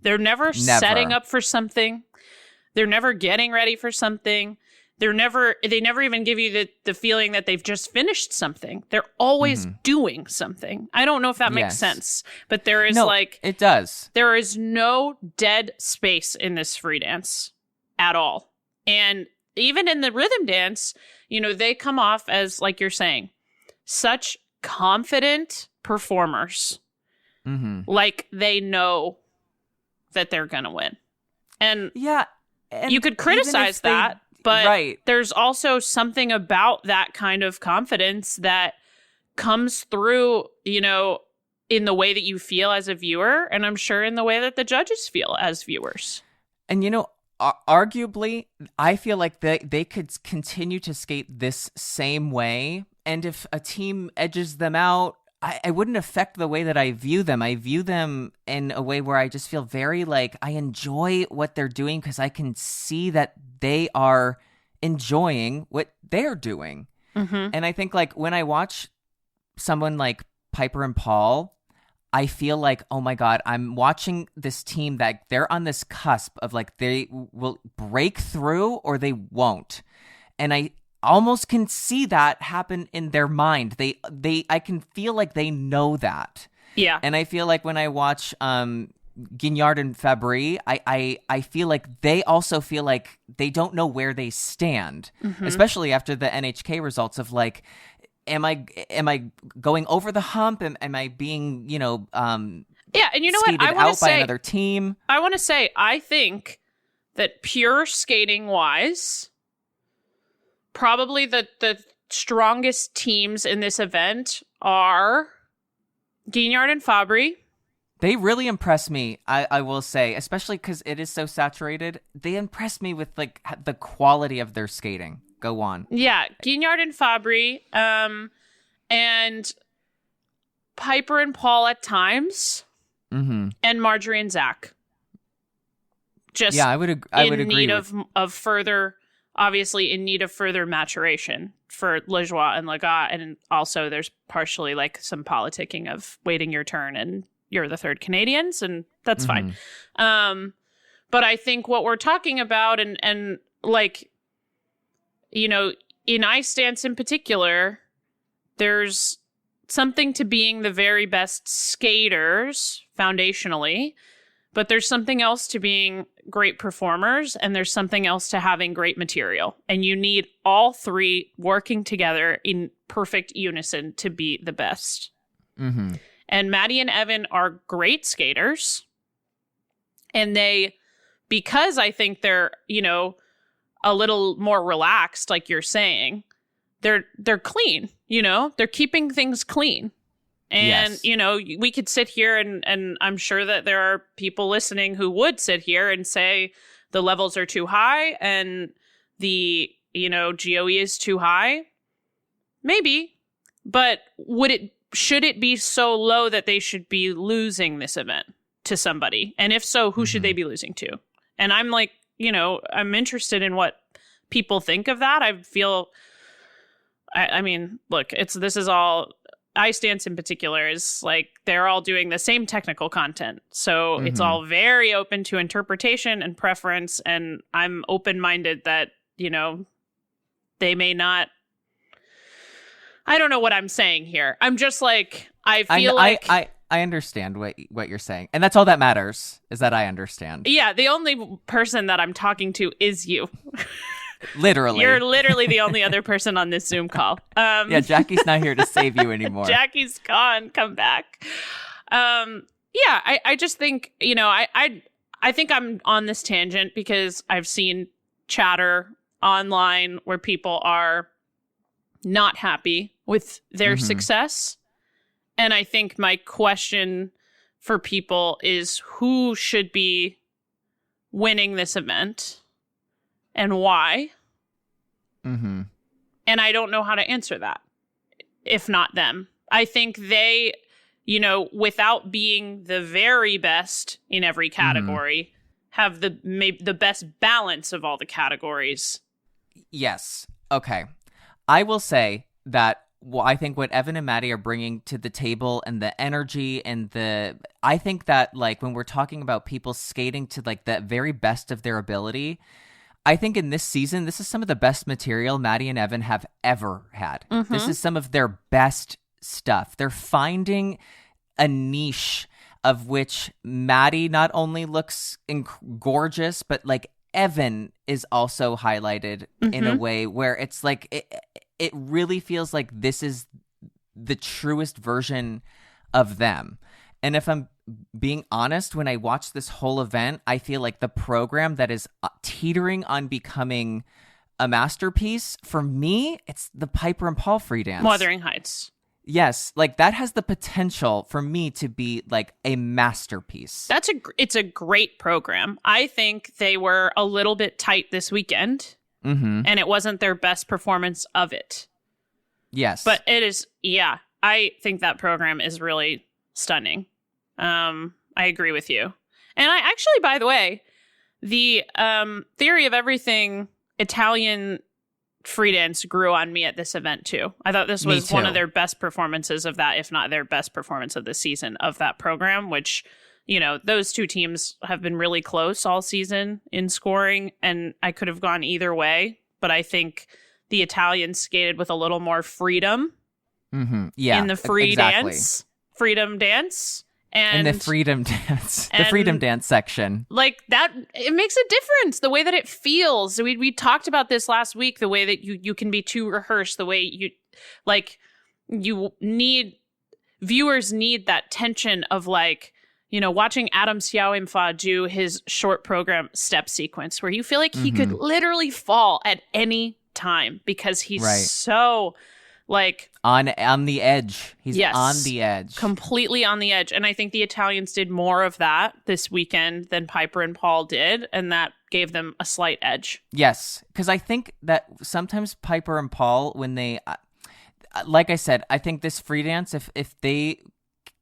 Speaker 4: They're never setting up for something. They're never getting ready for something. They never even give you the feeling that they've just finished something. They're always doing something. I don't know if that makes sense, but there is
Speaker 3: it does.
Speaker 4: There is no dead space in this free dance at all. And even in the rhythm dance, they come off as, like you're saying, such confident performers. Like they know that they're going to win. And you could criticize that. But there's also something about that kind of confidence that comes through, in the way that you feel as a viewer, and I'm sure in the way that the judges feel as viewers.
Speaker 3: And, arguably, I feel like they could continue to skate this same way. And if a team edges them out, I wouldn't affect the way that I view them. I view them in a way where I just feel very like I enjoy what they're doing because I can see that they are enjoying what they're doing. And I think like when I watch someone like Piper and Paul, I feel like, oh my God, I'm watching this team that they're on this cusp of like they will break through or they won't. And I almost can see that happen in their mind. I can feel like they know that. Yeah. And I feel like when I watch Guignard and Fabry, I feel like they also feel like they don't know where they stand, especially after the NHK results of like, am I going over the hump? Am I being,
Speaker 4: yeah, and you know what? I want to say,
Speaker 3: by another team.
Speaker 4: I want to say, I think that pure skating wise, probably the strongest teams in this event are Guignard and Fabry,
Speaker 3: They really impress me, I will say, especially because it is so saturated. They impress me with like the quality of their skating. Go on.
Speaker 4: Yeah, Guignard and Fabry, and Piper and Paul at times, and Marjorie and Zach. Just
Speaker 3: I would agree.
Speaker 4: In need of further, obviously in need of further maturation for Lajoie and Lagat, and also there's partially like some politicking of waiting your turn and you're the third Canadians, and that's fine. But I think what we're talking about, and like, you know, in ice dance in particular, there's something to being the very best skaters foundationally, but there's something else to being great performers, and there's something else to having great material. And you need all three working together in perfect unison to be the best. And Maddie and Evan are great skaters. And they, because I think they're, you know, a little more relaxed, like you're saying, they're clean, you know, they're keeping things clean. And,
Speaker 3: yes.
Speaker 4: you know, we could sit here and I'm sure that there are people listening who would sit here and say the levels are too high and the, you know, GOE is too high. Maybe. But should it be so low that they should be losing this event to somebody? And if so, who should they be losing to? And I'm like, you know, I'm interested in what people think of that. I feel, I mean, look, this is all, ice dance in particular is like, they're all doing the same technical content. So it's all very open to interpretation and preference. And I'm open-minded that, you know, they may not, I don't know what I'm saying here. I'm just like, I
Speaker 3: understand what you're saying. And that's all that matters, is that I understand.
Speaker 4: Yeah, the only person that I'm talking to is you.
Speaker 3: Literally.
Speaker 4: You're literally the only other person on this Zoom call.
Speaker 3: Yeah, Jackie's not here to save you anymore.
Speaker 4: Jackie's gone. Come back. Yeah, I just think, you know, I think I'm on this tangent because I've seen chatter online where people are not happy with their success. And I think my question for people is who should be winning this event and why? And I don't know how to answer that, if not them. I think they, you know, without being the very best in every category, have the best balance of all the categories.
Speaker 3: Yes. Okay. I will say that I think what Evan and Maddie are bringing to the table and the energy and I think that like when we're talking about people skating to like the very best of their ability, I think in this season, this is some of the best material Maddie and Evan have ever had. This is some of their best stuff. They're finding a niche of which Maddie not only looks gorgeous, but like Evan is also highlighted in a way where it's like it really feels like this is the truest version of them. And if I'm being honest, when I watch this whole event, I feel like the program that is teetering on becoming a masterpiece, for me, it's the Piper and Paul free dance.
Speaker 4: Wuthering Heights.
Speaker 3: Yes, like that has the potential for me to be like a masterpiece.
Speaker 4: It's a great program. I think they were a little bit tight this weekend, and it wasn't their best performance of it.
Speaker 3: Yes.
Speaker 4: But it is, yeah, I think that program is really stunning. I agree with you. And I actually, by the way, the Theory of Everything Italian free dance grew on me at this event too. I thought this was one of their best performances of that, if not their best performance of the season of that program, which, you know, those two teams have been really close all season in scoring, and I could have gone either way, but I think the Italians skated with a little more freedom
Speaker 3: yeah,
Speaker 4: in the freedom dance. And
Speaker 3: the freedom dance, the freedom dance section.
Speaker 4: Like that, it makes a difference, the way that it feels. We talked about this last week, the way that you can be too rehearsed, the way viewers need that tension of like, you know, watching Adam Xiao-Imfa do his short program step sequence where you feel like he could literally fall at any time because he's so like
Speaker 3: On the edge. He's
Speaker 4: Yes.
Speaker 3: on the edge.
Speaker 4: Completely on the edge. And I think the Italians did more of that this weekend than Piper and Paul did, and that gave them a slight edge.
Speaker 3: Yes, because I think that sometimes Piper and Paul, when they, like I said, I think this free dance, if they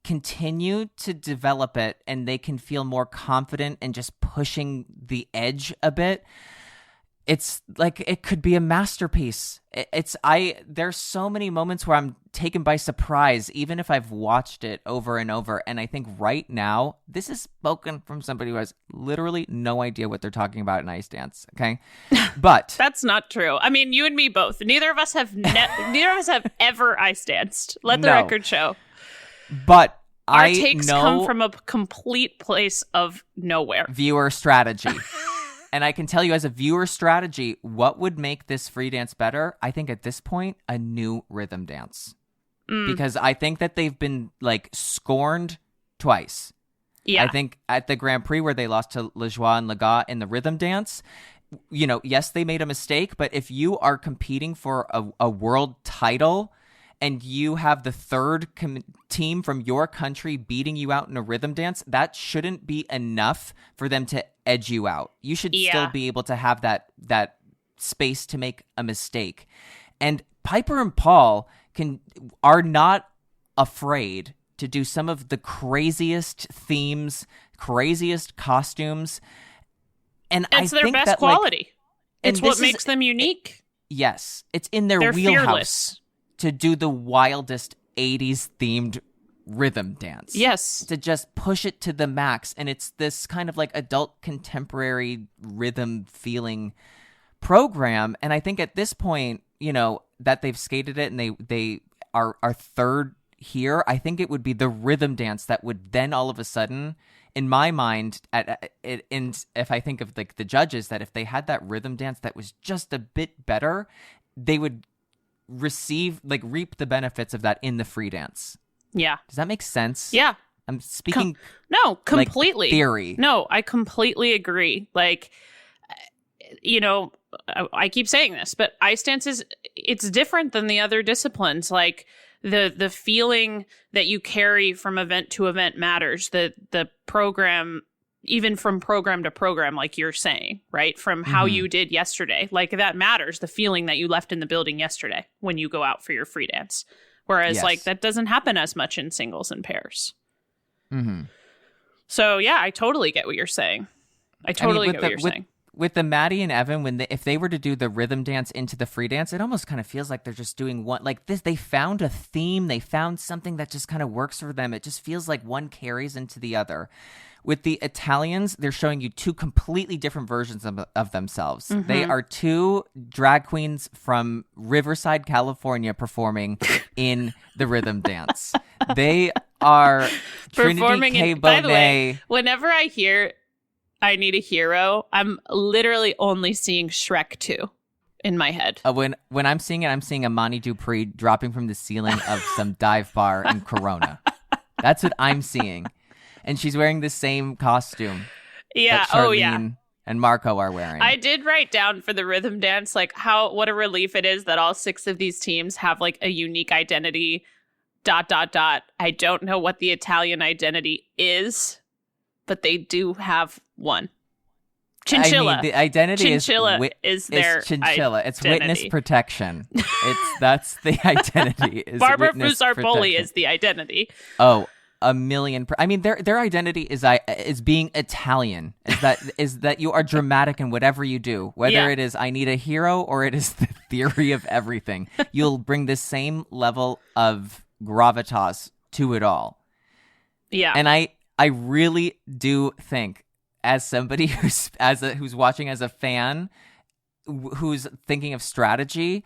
Speaker 3: continue to develop it and they can feel more confident and just pushing the edge a bit, it's like it could be a masterpiece. There's so many moments where I'm taken by surprise, even if I've watched it over and over. And I think right now, this is spoken from somebody who has literally no idea what they're talking about in ice dance. Okay, but
Speaker 4: That's not true. I mean, you and me both. Neither of us have ever ice danced. Let the
Speaker 3: No.
Speaker 4: record show.
Speaker 3: but
Speaker 4: Our
Speaker 3: I
Speaker 4: takes
Speaker 3: know
Speaker 4: come from a complete place of nowhere.
Speaker 3: viewer strategy. And I can tell you as a viewer strategy, what would make this free dance better? I think at this point, a new rhythm dance. Because I think that they've been like scorned twice.
Speaker 4: Yeah.
Speaker 3: I think at the Grand Prix where they lost to Lejoie and Legat in the rhythm dance, you know, yes, they made a mistake, but if you are competing for a world title and you have the third team from your country beating you out in a rhythm dance, that shouldn't be enough for them to edge you out. You should still be able to have that space to make a mistake. And Piper and Paul are not afraid to do some of the craziest themes, craziest costumes. And
Speaker 4: it's
Speaker 3: I
Speaker 4: their
Speaker 3: think
Speaker 4: best
Speaker 3: that,
Speaker 4: quality.
Speaker 3: and
Speaker 4: It's what
Speaker 3: this
Speaker 4: makes them unique.
Speaker 3: Yes, it's in their
Speaker 4: They're
Speaker 3: wheelhouse
Speaker 4: fearless.
Speaker 3: to do the wildest 80s themed rhythm dance.
Speaker 4: Yes.
Speaker 3: To just push it to the max. And it's this kind of like adult contemporary rhythm feeling program. And I think at this point, you know, that they've skated it and they are third here, I think it would be the rhythm dance that would then all of a sudden, in my mind, and if I think of like the judges, that if they had that rhythm dance that was just a bit better, they would reap the benefits of that in the free dance.
Speaker 4: Yeah.
Speaker 3: Does that make sense?
Speaker 4: Yeah.
Speaker 3: I'm speaking
Speaker 4: No, completely.
Speaker 3: like theory.
Speaker 4: No, I completely agree. Like, you know, I keep saying this, but ice dance it's different than the other disciplines. Like the feeling that you carry from event to event matters. The program, even from program to program, like you're saying, right? From how you did yesterday, like that matters. The feeling that you left in the building yesterday when you go out for your free dance. Whereas like that doesn't happen as much in singles and pairs. Mm-hmm. So yeah, I totally get what you're saying. I totally get what you're saying.
Speaker 3: With the Maddie and Evan, if they were to do the rhythm dance into the free dance, it almost kind of feels like they're just doing one like this. They found a theme. They found something that just kind of works for them. It just feels like one carries into the other. With the Italians, they're showing you two completely different versions of themselves. Mm-hmm. They are two drag queens from Riverside, California, performing in the rhythm dance. They are
Speaker 4: performing
Speaker 3: Trinity K.
Speaker 4: By the way,
Speaker 3: Bonet.
Speaker 4: whenever I hear I Need a Hero, I'm literally only seeing Shrek 2 in my head.
Speaker 3: When I'm seeing it, I'm seeing Amani Dupree dropping from the ceiling of some dive bar in Corona. That's what I'm seeing. And she's wearing the same costume that Charlene and Marco are wearing.
Speaker 4: I did write down for the rhythm dance, like what a relief it is that all 6 of these teams have like a unique identity, ... I don't know what the Italian identity is, but they do have one. Chinchilla.
Speaker 3: I mean, the identity
Speaker 4: Chinchilla is their
Speaker 3: chinchilla. It's
Speaker 4: identity.
Speaker 3: witness protection. That's the identity. Is
Speaker 4: Barbara
Speaker 3: witness
Speaker 4: Fusar-Poli
Speaker 3: protection.
Speaker 4: is the identity.
Speaker 3: Oh, a million. I mean, their identity is being Italian. Is that you are dramatic in whatever you do, whether it is I Need a Hero or it is the theory of everything. You'll bring the same level of gravitas to it all.
Speaker 4: Yeah,
Speaker 3: and I really do think, as somebody who's watching as a fan, who's thinking of strategy,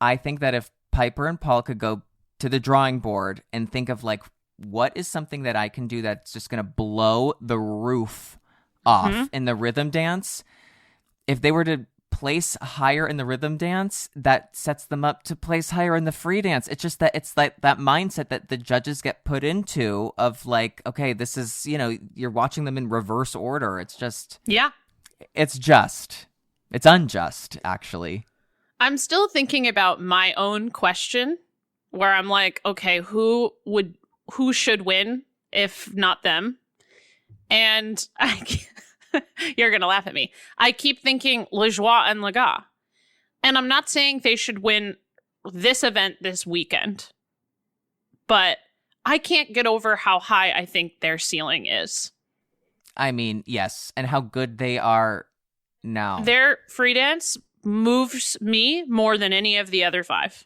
Speaker 3: I think that if Piper and Paul could go to the drawing board and think of like, what is something that I can do that's just going to blow the roof off in the rhythm dance? If they were to place higher in the rhythm dance, that sets them up to place higher in the free dance. It's just that it's like that mindset that the judges get put into of like, okay, this is, you know, you're watching them in reverse order. It's just, it's unjust, actually.
Speaker 4: I'm still thinking about my own question where I'm like, okay, who should win if not them? And you're going to laugh at me. I keep thinking Lejoie and Lega. And I'm not saying they should win this event this weekend, but I can't get over how high I think their ceiling is.
Speaker 3: I mean, yes, and how good they are now.
Speaker 4: Their free dance moves me more than any of the other 5.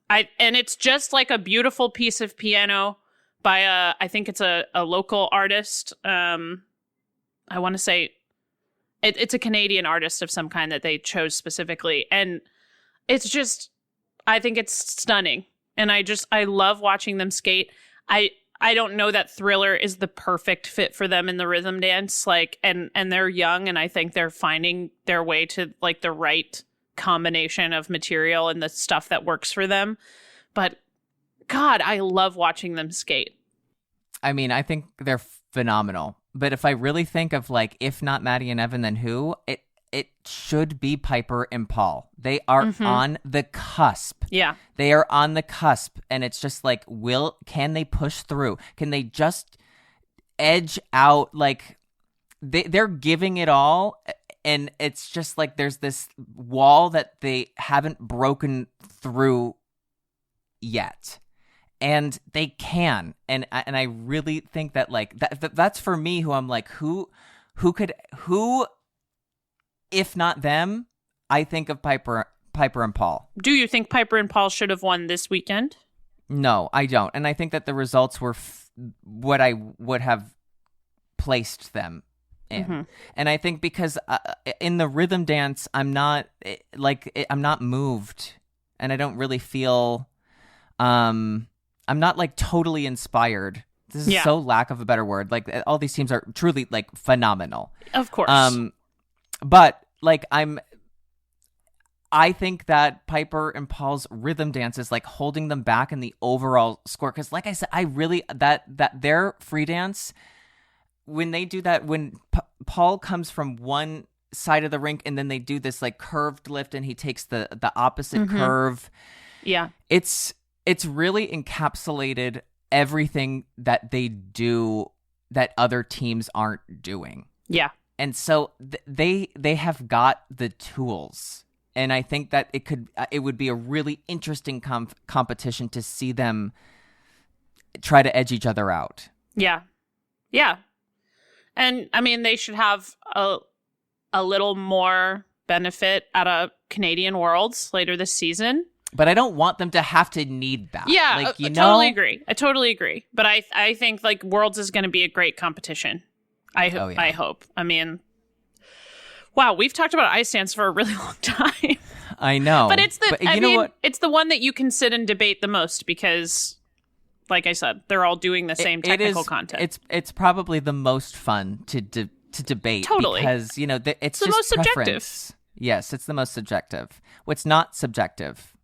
Speaker 4: And it's just like a beautiful piece of piano by I think it's a local artist. I want to say it's a Canadian artist of some kind that they chose specifically. And it's just, I think it's stunning. And I love watching them skate. I don't know that Thriller is the perfect fit for them in the rhythm dance. Like, and they're young, and I think they're finding their way to like the right combination of material and the stuff that works for them. But God, I love watching them skate.
Speaker 3: I mean, I think they're phenomenal. But if I really think of like, if not Maddie and Evan, then who? It should be Piper and Paul. They are on the cusp.
Speaker 4: Yeah.
Speaker 3: They are on the cusp. And it's just like, can they push through? Can they just edge out? Like, they're giving it all. And it's just like there's this wall that they haven't broken through yet. And they can. And I really think that like that's for me who I'm like, who if not them, I think of Piper and Paul.
Speaker 4: Do you think Piper and Paul should have won this weekend?
Speaker 3: No, I don't. And I think that the results were what I would have placed them in. And I think because in the rhythm dance, I'm not moved, and I don't really feel I'm not like totally inspired. This is so lack of a better word. Like all these teams are truly like phenomenal.
Speaker 4: Of course.
Speaker 3: But like I think that Piper and Paul's rhythm dance is like holding them back in the overall score. Because like I said, I really that their free dance, when they do that, when Paul comes from one side of the rink and then they do this like curved lift and he takes the opposite curve.
Speaker 4: Yeah.
Speaker 3: It's really encapsulated everything that they do that other teams aren't doing.
Speaker 4: Yeah.
Speaker 3: And so they have got the tools, and I think that it would be a really interesting competition to see them try to edge each other out.
Speaker 4: Yeah, yeah, and I mean they should have a little more benefit at a Canadian Worlds later this season.
Speaker 3: But I don't want them to have to need that.
Speaker 4: Yeah,
Speaker 3: like,
Speaker 4: I totally agree. I totally agree. But I think like Worlds is going to be a great competition. I hope. I mean, wow, we've talked about ice dance for a really long time.
Speaker 3: I know.
Speaker 4: But it's it's the one that you can sit and debate the most because, like I said, they're all doing the same technical content.
Speaker 3: It's probably the most fun to debate.
Speaker 4: Totally.
Speaker 3: Because, it's
Speaker 4: the
Speaker 3: just
Speaker 4: most
Speaker 3: preference.
Speaker 4: subjective.
Speaker 3: Yes, it's the most subjective. What's not subjective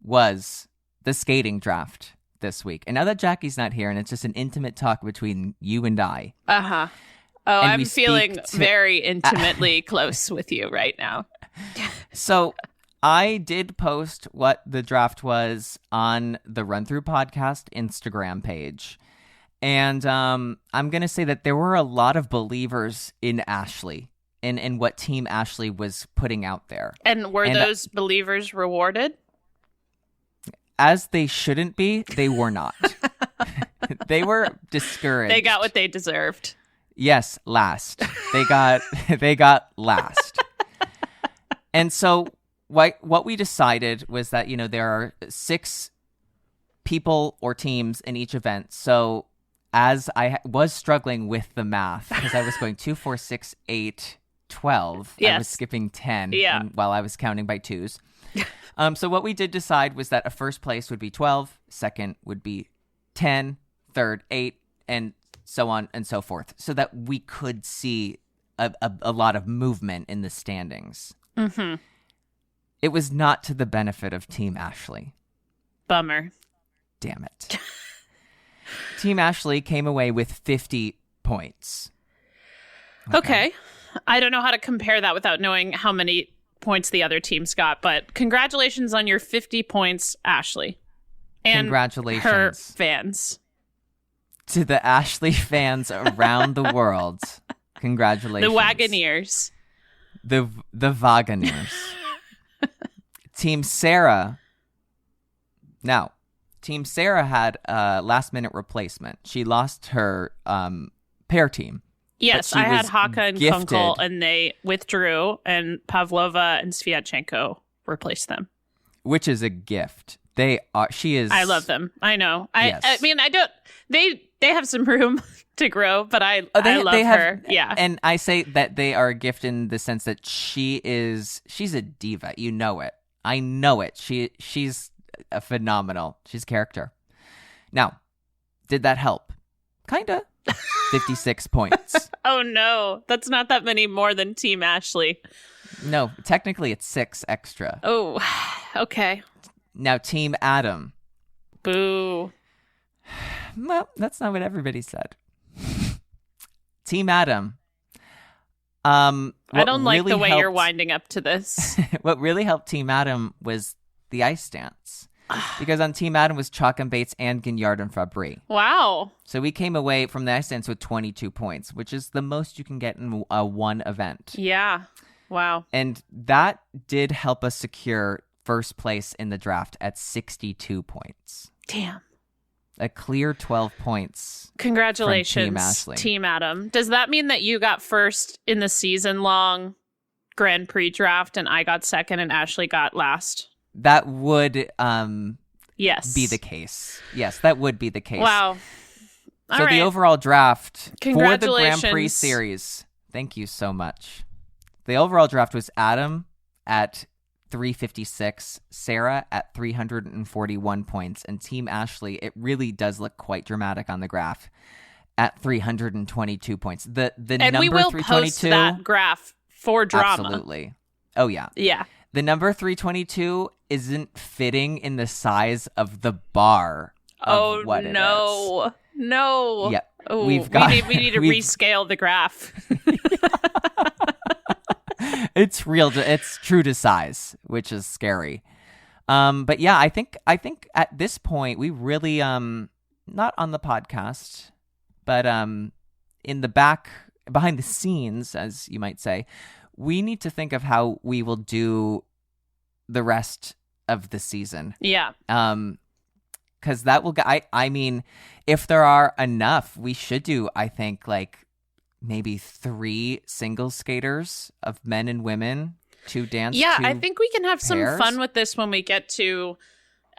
Speaker 3: was the skating draft this week. And now that Jackie's not here and it's just an intimate talk between you and I.
Speaker 4: Uh-huh. Oh,
Speaker 3: and
Speaker 4: I'm feeling very intimately close with you right now.
Speaker 3: So I did post what the draft was on the Run Through Podcast Instagram page. And I'm going to say that there were a lot of believers in Ashley, in what Team Ashley was putting out there.
Speaker 4: And were those believers rewarded?
Speaker 3: As they shouldn't be, they were not. They were discouraged.
Speaker 4: They got what they deserved.
Speaker 3: Yes, last. They got last. And so what we decided was that, there are 6 people or teams in each event. So as I was struggling with the math, because I was going 2, 4, 6, 8, 12.
Speaker 4: Yes.
Speaker 3: I was skipping 10
Speaker 4: Yeah.
Speaker 3: while I was counting by twos. So what we did decide was that a first place would be 12, second would be 10, third 8, and so on and so forth, so that we could see a lot of movement in the standings.
Speaker 4: Mm-hmm.
Speaker 3: It was not to the benefit of Team Ashley.
Speaker 4: Bummer.
Speaker 3: Damn it. Team Ashley came away with 50 points.
Speaker 4: Okay. I don't know how to compare that without knowing how many points the other teams got, but congratulations on your 50 points, Ashley. And
Speaker 3: Congratulations.
Speaker 4: her fans.
Speaker 3: To the Ashley fans around the world. Congratulations.
Speaker 4: The Wagoneers.
Speaker 3: The Wagoneers. Team Sarah. Now, Team Sarah had a last-minute replacement. She lost her pair team.
Speaker 4: Yes,
Speaker 3: she
Speaker 4: I had
Speaker 3: was
Speaker 4: Haka and
Speaker 3: gifted.
Speaker 4: Kunkel, and they withdrew, and Pavlova and Sviatchenko replaced them.
Speaker 3: Which is a gift. She is.
Speaker 4: I love them. I know.
Speaker 3: Yes.
Speaker 4: I mean, I don't. They have some room to grow, but I love her. Yeah.
Speaker 3: And I say that they are a gift in the sense that she's a diva. You know it. I know it. She's a phenomenal. She's a character. Now, did that help? Kinda. 56 points.
Speaker 4: Oh no, that's not that many more than Team Ashley.
Speaker 3: No, technically it's 6 extra.
Speaker 4: Oh, okay.
Speaker 3: Now, Team Adam.
Speaker 4: Boo.
Speaker 3: Well, that's not what everybody said. Team Adam.
Speaker 4: I don't like
Speaker 3: really
Speaker 4: the way you're
Speaker 3: helped-
Speaker 4: winding up to this.
Speaker 3: What really helped Team Adam was the ice dance. Because on Team Adam was Chalk and Bates and Gignard and Fabry.
Speaker 4: Wow.
Speaker 3: So we came away from the ice dance with 22 points, which is the most you can get in one event.
Speaker 4: Yeah. Wow.
Speaker 3: And that did help us secure first place in the draft at 62 points.
Speaker 4: Damn.
Speaker 3: A clear 12 points.
Speaker 4: Congratulations,
Speaker 3: Team Ashley.
Speaker 4: Team Adam. Does that mean that you got first in the season-long Grand Prix draft and I got second and Ashley got last?
Speaker 3: That would
Speaker 4: Yes.
Speaker 3: be the case. Yes, that would be the case.
Speaker 4: Wow. All
Speaker 3: So
Speaker 4: right.
Speaker 3: the overall draft for the
Speaker 4: Congratulations.
Speaker 3: Grand Prix series, thank you so much. The overall draft was Adam at 356, Sarah at 341 points, and Team Ashley, it really does look quite dramatic on the graph, at 322 points. The
Speaker 4: and
Speaker 3: number
Speaker 4: we will
Speaker 3: 322,
Speaker 4: post that graph for drama.
Speaker 3: absolutely. Oh yeah.
Speaker 4: Yeah.
Speaker 3: The number 322 isn't fitting in the size of the bar of what it is.
Speaker 4: No.
Speaker 3: Yeah.
Speaker 4: Oh,
Speaker 3: we need
Speaker 4: to rescale the graph.
Speaker 3: It's real. It's true to size, which is scary. But yeah, I think at this point we really not on the podcast, but in the behind the scenes, as you might say, we need to think of how we will do the rest of the season.
Speaker 4: Yeah.
Speaker 3: Because that will. I mean, if there are enough, we should do. I think like maybe 3 single skaters of men and women to dance.
Speaker 4: Yeah,
Speaker 3: to
Speaker 4: I think we can have some
Speaker 3: pairs.
Speaker 4: fun with this when we get to.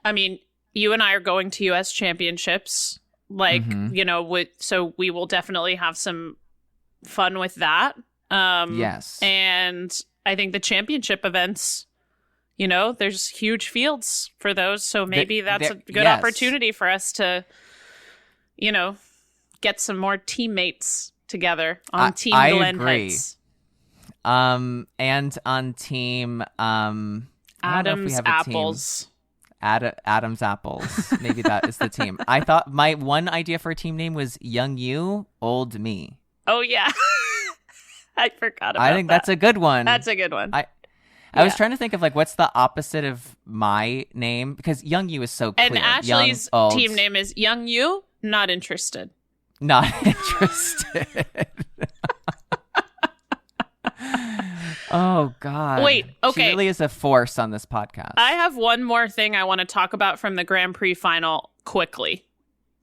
Speaker 4: I mean, you and I are going to U.S. championships, like so we will definitely have some fun with that.
Speaker 3: Yes,
Speaker 4: and I think the championship events. There's huge fields for those, so maybe that's a good opportunity for us to, get some more teammates together on Team Glen
Speaker 3: agree.
Speaker 4: Heights.
Speaker 3: And on Team I don't know if we
Speaker 4: Adam's
Speaker 3: have a
Speaker 4: Apples.
Speaker 3: team. Adam's Apples. Maybe that is the team. I thought my one idea for a team name was Young You, Old Me.
Speaker 4: Oh yeah, I forgot about that.
Speaker 3: I think that's a good one.
Speaker 4: That's a good one.
Speaker 3: I was trying to think of like what's the opposite of my name because Young You is so clear.
Speaker 4: And Ashley's
Speaker 3: Young, old,
Speaker 4: team name is Young You, Not Interested.
Speaker 3: Not interested. Oh God!
Speaker 4: Wait, okay.
Speaker 3: She really is a force on this podcast.
Speaker 4: I have one more thing I want to talk about from the Grand Prix final quickly.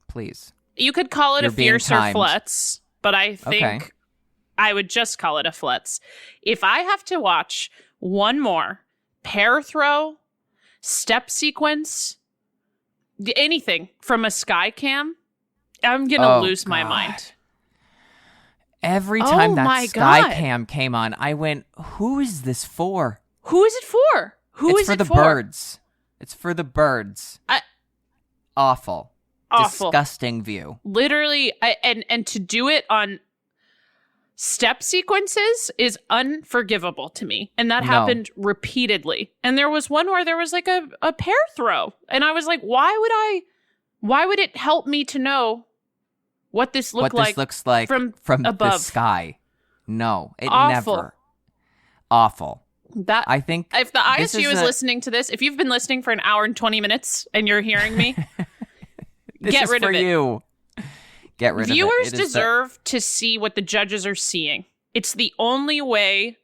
Speaker 3: Please.
Speaker 4: You could call it
Speaker 3: You're
Speaker 4: a
Speaker 3: being
Speaker 4: fiercer
Speaker 3: timed.
Speaker 4: flutz, but I think
Speaker 3: Okay.
Speaker 4: I would just call it a flutz. If I have to watch one more pair throw, step sequence, anything from a sky cam, I'm going to lose my mind.
Speaker 3: Every time
Speaker 4: my
Speaker 3: that sky
Speaker 4: God.
Speaker 3: cam came on, I went, "Who is this for?"
Speaker 4: Who is it for?
Speaker 3: It's for the birds. It's for the birds. Awful.
Speaker 4: Awful.
Speaker 3: Disgusting view.
Speaker 4: Literally, and to do it on step sequences is unforgivable to me. And that
Speaker 3: No.
Speaker 4: happened repeatedly. And there was one where there was like a pair throw. And I was like, why would it help me to know what this
Speaker 3: What
Speaker 4: like
Speaker 3: this looks like
Speaker 4: from
Speaker 3: the
Speaker 4: above?
Speaker 3: sky. No, it
Speaker 4: Awful.
Speaker 3: never. Awful.
Speaker 4: That
Speaker 3: I think
Speaker 4: if the
Speaker 3: this
Speaker 4: ISU is listening to this, if you've been listening for an hour and 20 minutes and you're hearing me, get rid of it.
Speaker 3: You. Get rid of it.
Speaker 4: Viewers deserve to see what the judges are seeing. It's the only way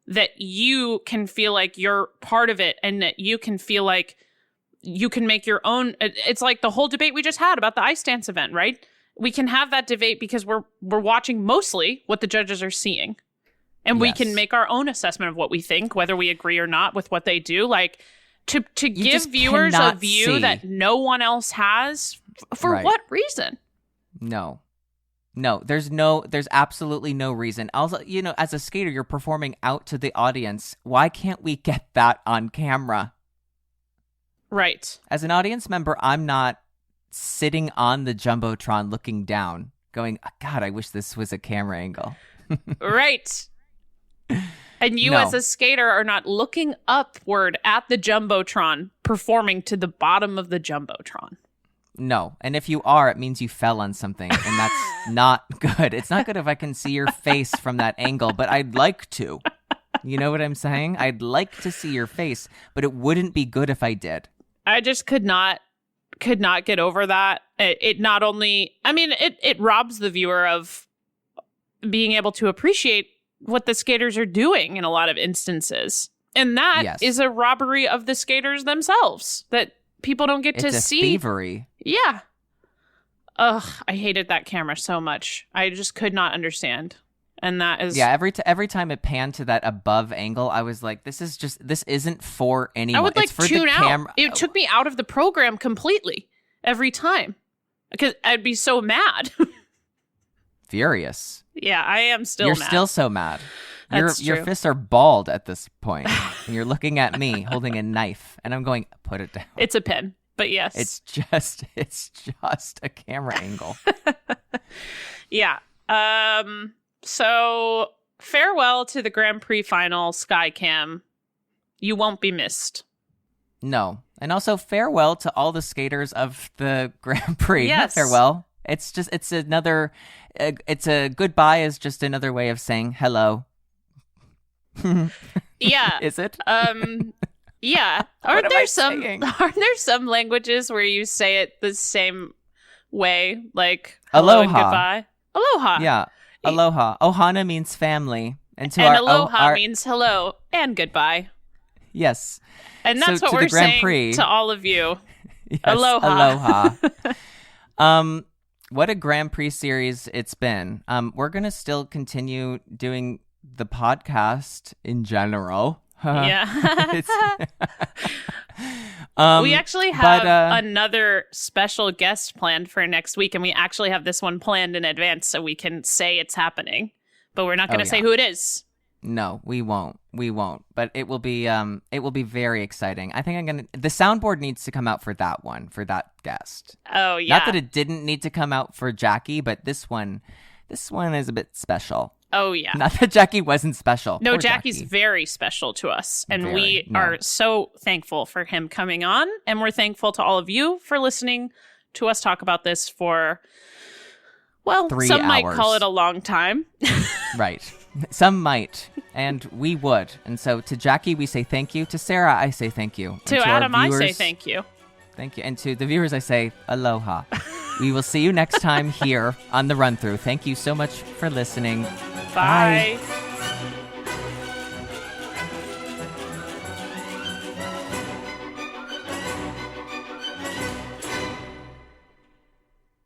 Speaker 4: that you can feel like you're part of it and that you can feel like you can make your own. It's like the whole debate we just had about the ice dance event, right? We can have that debate because we're watching mostly what the judges are seeing. And we can make our own assessment of what we think, whether we agree or not with what they do. Like, to give viewers a view that no one else has, for what reason? No, there's absolutely no reason. Also, as a skater, you're performing out to the audience. Why can't we get that on camera? Right. As
Speaker 3: an audience member, I'm not sitting on the Jumbotron looking down, going, God, I wish this was a camera angle.
Speaker 4: Right. And you as a skater are not looking upward at the Jumbotron, performing to the bottom of the Jumbotron.
Speaker 3: No. And if you are, it means you fell on something, and that's not good. It's not good if I can see your face from that angle, but I'd like to. You know what I'm saying? I'd like to see your face, but it wouldn't be good if I did.
Speaker 4: I just could not get over that. It not only, it robs the viewer of being able to appreciate what the skaters are doing in a lot of instances. And that is a robbery of the skaters themselves that people don't get to see.
Speaker 3: It's thievery.
Speaker 4: Yeah. Ugh, I hated that camera so much. I just could not understand. And that is...
Speaker 3: Yeah, every time it panned to that above angle, I was like, this isn't for anyone.
Speaker 4: I would
Speaker 3: it's for
Speaker 4: tune
Speaker 3: the
Speaker 4: out. It took me out of the program completely every time. Because I'd be so mad.
Speaker 3: Furious.
Speaker 4: Yeah, I am still
Speaker 3: You're
Speaker 4: mad.
Speaker 3: still so mad.
Speaker 4: That's
Speaker 3: your
Speaker 4: true.
Speaker 3: fists are bald at this point. And you're looking at me holding a knife. And I'm going, put it down.
Speaker 4: It's a pen, but yes.
Speaker 3: It's just a camera angle.
Speaker 4: Yeah. So farewell to the Grand Prix Final Skycam. You won't be missed.
Speaker 3: No. And also farewell to all the skaters of the Grand Prix.
Speaker 4: Yes.
Speaker 3: Not farewell. It's a goodbye is just another way of saying hello.
Speaker 4: Yeah.
Speaker 3: Is it?
Speaker 4: Yeah. Aren't there some languages where you say it the same way, like hello and goodbye? Aloha.
Speaker 3: Yeah. Aloha. Ohana means family. And
Speaker 4: aloha means hello and goodbye.
Speaker 3: Yes.
Speaker 4: And that's what we're saying to all of you.
Speaker 3: Yes,
Speaker 4: aloha.
Speaker 3: Aloha. What a Grand Prix series it's been. We're going to still continue doing the podcast in general.
Speaker 4: Yeah. We actually have another special guest planned for next week, and we actually have this one planned in advance so we can say it's happening. But we're not going to say who it is.
Speaker 3: No, we won't. But it will be very exciting. I think the soundboard needs to come out for that one, for that guest.
Speaker 4: Oh, yeah.
Speaker 3: Not that it didn't need to come out for Jackie, but this one is a bit special.
Speaker 4: Oh, yeah.
Speaker 3: Not that Jackie wasn't special.
Speaker 4: No,
Speaker 3: Poor
Speaker 4: Jackie's
Speaker 3: Jackie.
Speaker 4: very special to us. And we are so thankful for him coming on. And we're thankful to all of you for listening to us talk about this for, well,
Speaker 3: 3
Speaker 4: some
Speaker 3: hours.
Speaker 4: might call it a long time.
Speaker 3: Right. Some might. And we would. And so to Jackie, we say thank you. To Sarah, I say thank you.
Speaker 4: To Adam, I say thank you.
Speaker 3: Thank you. And to the viewers, I say aloha. We will see you next time here on The Run Through. Thank you so much for listening.
Speaker 4: Bye.